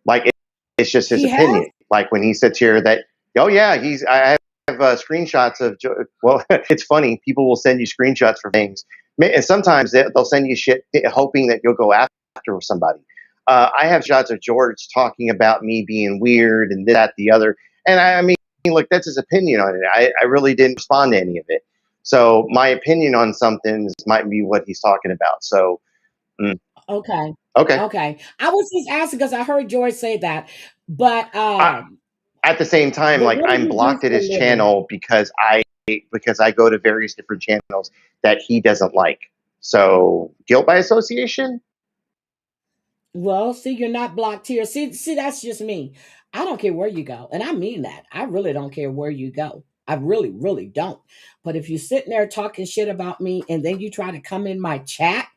Like it's just his He opinion. has? Like when he sits here that I have screenshots of well, it's funny. People will send you screenshots for things, and sometimes they'll send you shit hoping that you'll go after somebody. I have shots of George talking about me being weird and that, the other, and I mean, look, that's his opinion on it. I really didn't respond to any of it. So my opinion on something might be what he's talking about. So, Okay. okay. Okay. I was just asking because I heard George say that, but At the same time, but like what do I'm you do blocked at for a his living? channel because I because I go to various different channels that he doesn't like. So guilt by association. Well, see, you're not blocked here. See, that's just me. I don't care where you go. And I mean that. I really don't care where you go. I really, really don't. But if you're sitting there talking shit about me and then you try to come in my chat,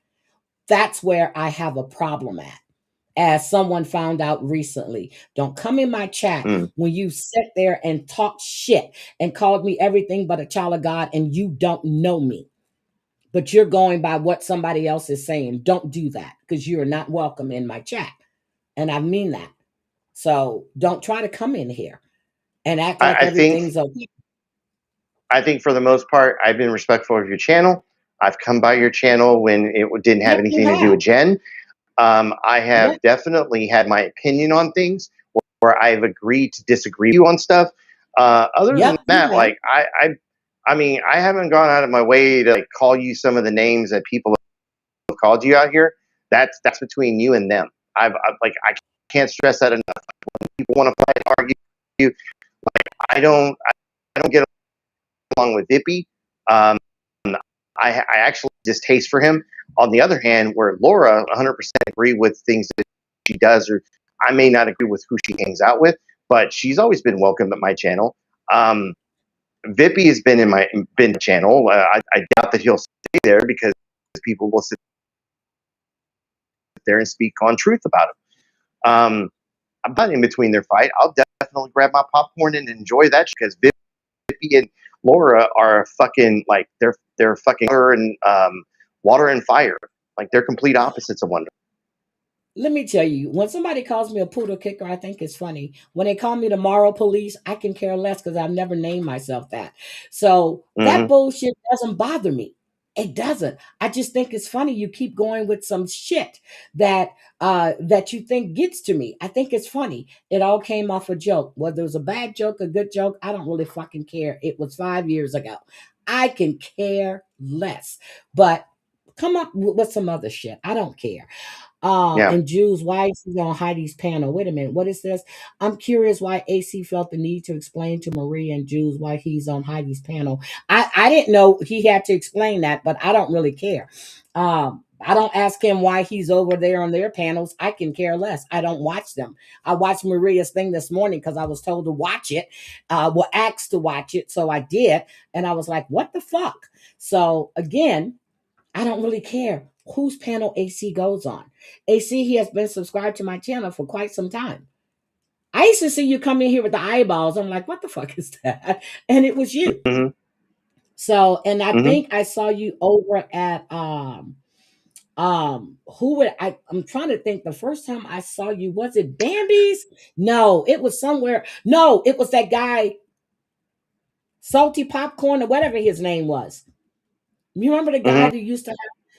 that's where I have a problem at. As someone found out recently, don't come in my chat Mm. when you sit there and talk shit and called me everything but a child of God and you don't know me. But you're going by what somebody else is saying. Don't do that because you're not welcome in my chat. And I mean that. So don't try to come in here and act like I think everything's okay. I think for the most part, I've been respectful of your channel. I've come by your channel when it didn't have Yep, you anything to do have. with Jen. I have Yep, definitely had my opinion on things where I've agreed to disagree with you on stuff. Other than yep, that, you have. like I mean, I haven't gone out of my way to like call you some of the names that people have called you out here. That's between you and them. Like I can't stress that enough. When people want to fight, argue, I don't get along with Vippy. Um, I actually distaste for him. On the other hand, where Laura 100% agree with things that she does, or I may not agree with who she hangs out with, but she's always been welcome at my channel. Vippy has been in my channel. I doubt that he'll stay there because people will sit there and speak on truth about him. I'm not in between their fight. I'll definitely grab my popcorn and enjoy that because Vippy and Laura are fucking like they're fucking water and fire. Like they're complete opposites of one another. Let me tell you, when somebody calls me a poodle kicker, I think it's funny. When they call me the moral police, I can care less because I've never named myself that. So that Mm-hmm. bullshit doesn't bother me. It doesn't. I just think it's funny you keep going with some shit that you think gets to me. I think it's funny. It all came off a joke. Whether it was a bad joke, a good joke, I don't really fucking care. It was 5 years ago. I can care less. But come up with some other shit. I don't care. Yeah. And Jews, why is he on Heidi's panel? Wait a minute, what is this? I'm curious why AC felt the need to explain to Maria and Jews why he's on Heidi's panel. I didn't know he had to explain that, but I don't really care. I don't ask him why he's over there on their panels. I can care less. I don't watch them. I watched Maria's thing this morning because I was told to watch it, asked to watch it, so I did, and I was like, "What the fuck?" So again, I don't really care whose panel AC goes on. AC, he has been subscribed to my channel for quite some time. I used to see you come in here with the eyeballs. I'm like, what the fuck is that? And it was you. Mm-hmm. So, and I Mm-hmm. think I saw you over at who would I'm trying to think the first time I saw you, was it Bambi's? No, it was somewhere. No, it was that guy, Salty Popcorn or whatever his name was. You remember the guy Mm-hmm. who used to have,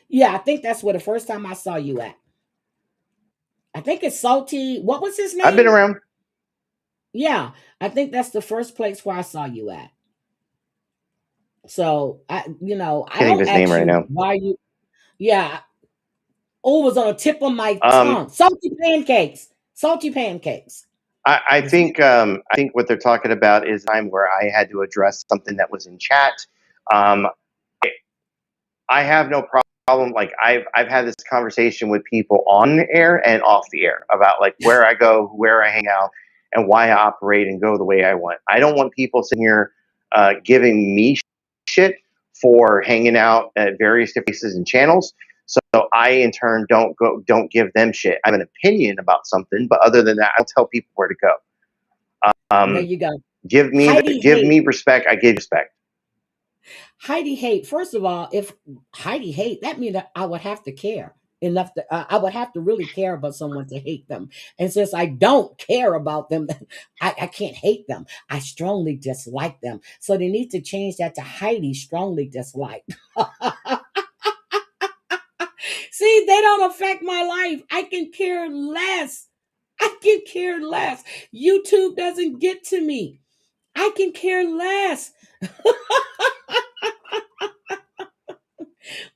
yeah, I think that's where the first time I saw you at. I think it's Salty. What was his I've been name? around. Yeah, I think that's the first place where I saw you at. So I Can't think of don't his name ask right you now. why you. Yeah, oh, it was on the tip of my Um, tongue. Salty pancakes. Salty pancakes. Was it? I think what they're talking about is a time where I had to address something that was in chat. Um, I have no problem. Like I've had this conversation with people on the air and off the air about like where I go, where I hang out, and why I operate and go the way I want. I don't want people sitting here giving me shit for hanging out at various different places and channels. So I, in turn, don't give them shit. I have an opinion about something, but other than that, I'll tell people where to go. There Um, you go. give Heidi hate. me respect. I give respect. Heidi hate. First of all, if Heidi hate, that means that I would have to care enough to. I would have to really care about someone to hate them. And since I don't care about them, I can't hate them. I strongly dislike them. So they need to change that to Heidi strongly dislike. See, they don't affect my life. I can care less. I can care less. YouTube doesn't get to me. I can care less.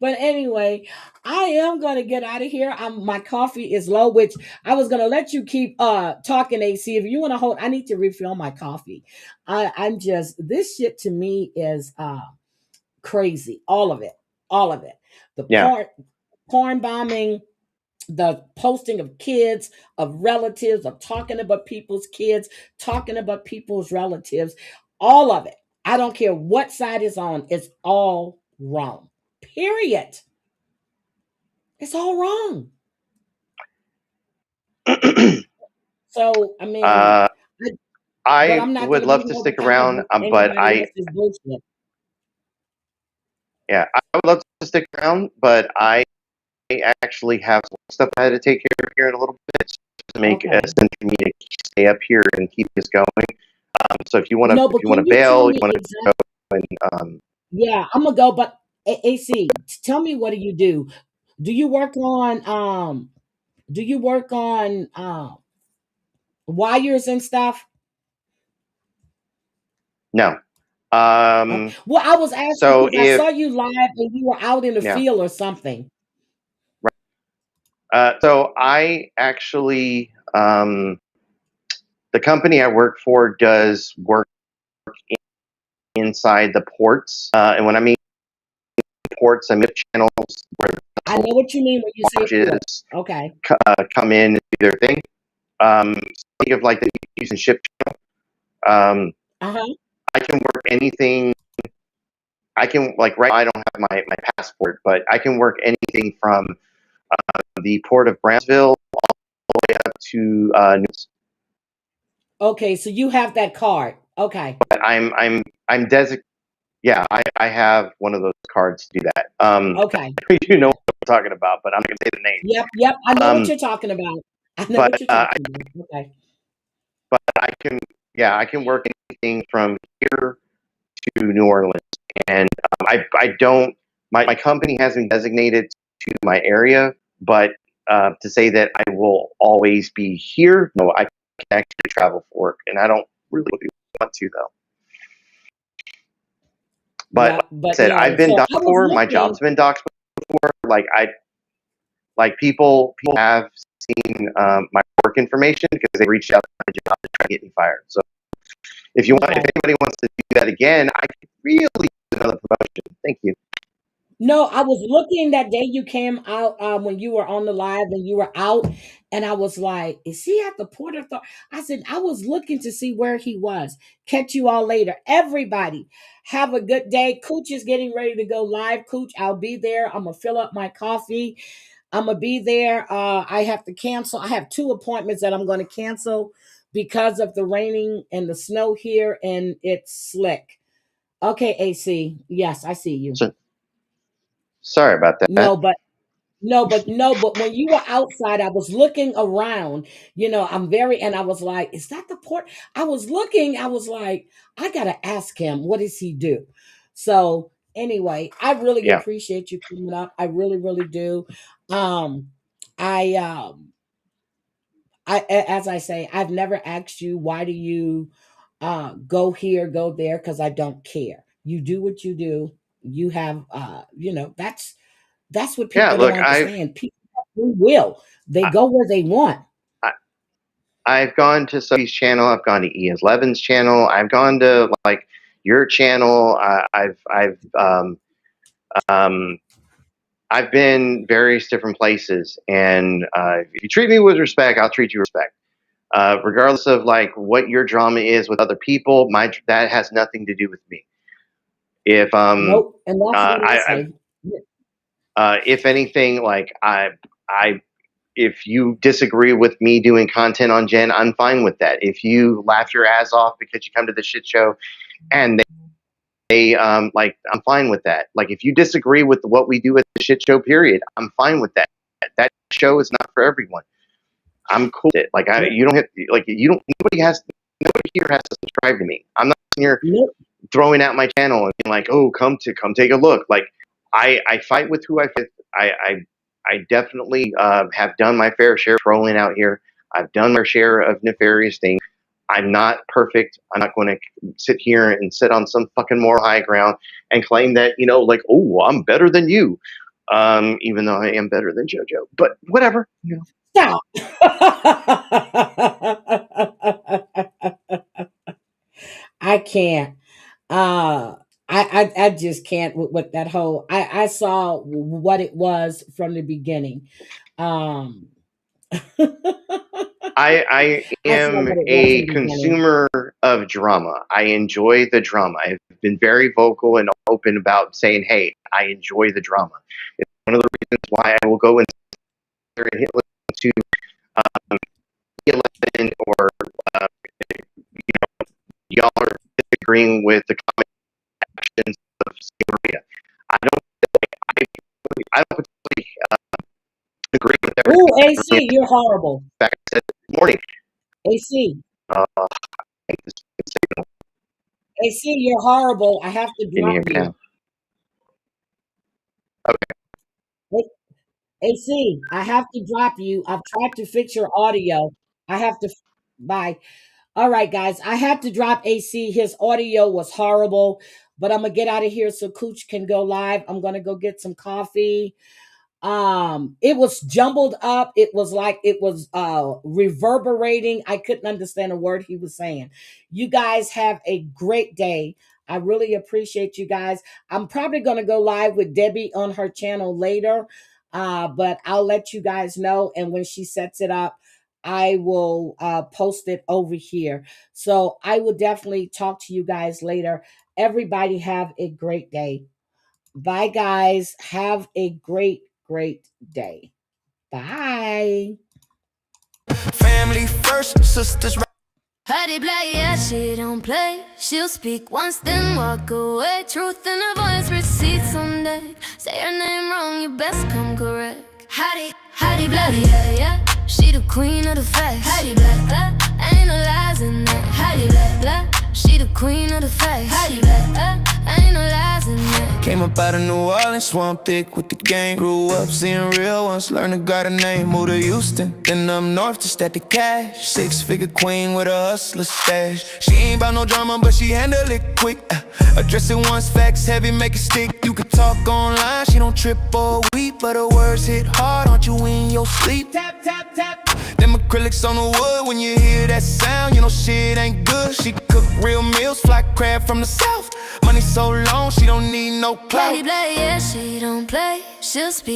But anyway, I am gonna get out of here. My coffee is low, which I was gonna let you keep talking, AC. If you want to hold, I need to refill my coffee. I'm just this shit to me is crazy. All of it. All of it. The Yeah. porn bombing, the posting of kids, of relatives, of talking about people's kids, talking about people's relatives, all of it. I don't care what side is on, it's all wrong. Period. It's all wrong. So, I mean, uh, but I I'm not going would to love be to held stick around, accountable for but anybody else's bullshit. I would love to stick around, but I actually have some stuff I had to take care of here in a little bit to make Okay. sense for me to stay up here and keep this going. So if you want No, but to can you tell bail, you me want to exactly? go and Yeah, I'm gonna go, but AC, tell me, what do you do? Do you work on do you work on wires and stuff? no. Well, I was asking So because I if saw you live and you were out in the yeah, field or something. so I actually the company I work for does work inside the ports, and when I mean ports, I mean channels where I know what you mean when you say port. barges Okay. come in and do their thing. Think of like the Houston ship channel. Uh-huh. I can work anything. I can like right. Now, I don't have my passport, but I can work anything from the port of Brownsville all the way up to News. Okay, so you have that card. Okay. But I'm designated. Yeah, I have one of those cards to do that. Okay. You know what I'm talking about, but I'm not gonna say the name. Yep, I know what Um, you're talking about. I know but what you're talking about. Okay. but I can I can work anything from here to New Orleans, and I don't my company hasn't designated to my area, but to say that I will always be here, no, I can actually travel for work, and I don't really want to though. But like Yep, I but said, I've no. been So doxxed I was before. My looking. job's been doxxed before. Like people have seen my work information because they reached out to my job to try to get me fired. So if Okay. anybody wants to do that again, I could really use another promotion. Thank you. No, I was looking that day you came out when you were on the live and you were out, and I was like, "Is he at the Port Authority?" I said, "I was looking to see where he was." Catch you all later, everybody. Have a good day. Cooch is getting ready to go live. Cooch, I'll be there. I'm gonna fill up my coffee. I'm gonna be there. I have to cancel. I have 2 appointments that I'm going to cancel because of the raining and the snow here, and it's slick. Okay, AC. Yes, I see you. So sorry about that. No, but no, but when you were outside, I was looking around. And I was like, is that the port? I was looking, I was like, I gotta ask him, what does he do? So anyway, I really Yeah, appreciate you coming up. I really, really do. Um, I as I say, I've never asked you why do you go here, go there, because I don't care. You do what you do. You have that's what yeah. people don't Look, understand. People have free will. They go where they want. I I've gone to Sophie's channel. I've gone to Ian's Levin's channel. I've gone to like your channel. Um, I've been various different places, and if you treat me with respect, I'll treat you with respect. Regardless of like what your drama is with other people, my that has nothing to do with me. If Nope. And that's what I I say. Yeah. if anything, like I if you disagree with me doing content on Jen, I'm fine with that. If you laugh your ass off because you come to the shit show and they like, I'm fine with that. Like if you disagree with what we do at the shit show, period, I'm fine with that. That show is not for everyone. I'm cool with it. Like you don't have like you don't nobody here has to subscribe to me. I'm not here Nope. throwing out my channel and being like, oh, come take a look. Like I fight with who I fit. I definitely have done my fair share of trolling out here. I've done my share of nefarious things. I'm not perfect. I'm not going to sit here and sit on some fucking moral high ground and claim that, like, oh, I'm better than you. Even though I am better than JoJo, but whatever. You know. Stop. I can't. I just can't with that whole. I saw what it was from the beginning. Um, I I saw am what it was in a the beginning. consumer of drama. I enjoy the drama. I've been very vocal and open about saying, "Hey, I enjoy the drama." It's one of the reasons why I will go and hit listen to E11 or y'all are disagreeing with the comment actions of Maria. I I don't particularly agree with everything. Ooh, AC, you're horrible. Back said this morning. AC, I hate this signal. AC, you're horrible. I have to Can you drop hear me you. now? Okay. Wait, AC, I have to drop you. I've tried to fix your audio. I have to. Bye. All right, guys. I had to drop AC. His audio was horrible, but I'm gonna get out of here so Cooch can go live. I'm gonna go get some coffee. It was jumbled up. It was like it was reverberating. I couldn't understand a word he was saying. You guys have a great day. I really appreciate you guys. I'm probably going to go live with Debbie on her channel later, but I'll let you guys know. And when she sets it up, I will post it over here. So I will definitely talk to you guys later. Everybody have a great day. Bye, guys. Have a great day. Bye. Family first, sisters. Hattie Black, yeah, she don't play. She'll speak once, then walk away. Truth in her voice, receipts on deck. Say her name wrong, you best come correct. Hattie Black, yeah, yeah. She the queen of the facts. Hattie Black, ain't no lies in that. Hattie Black, she the queen of the facts. Hattie Black, ain't no lies in that. Came up out of New Orleans, swamp thick with the gang. Grew up seeing real ones, learned to got a name. Moved to Houston, then up north to stack the cash. 6-figure queen with a hustler stash. She ain't bout no drama, but she handle it quick. Address it once, facts heavy, make it stick. You can talk online, she don't trip or weep, but her words hit hard, aren't you in your sleep? Tap, tap, tap. Them acrylics on the wood, when you hear that sound, you know shit ain't good. She cook real meals, fly crab from the south. Money so long, she don't need no clout. Hattie Black, yeah, she don't play. She'll speak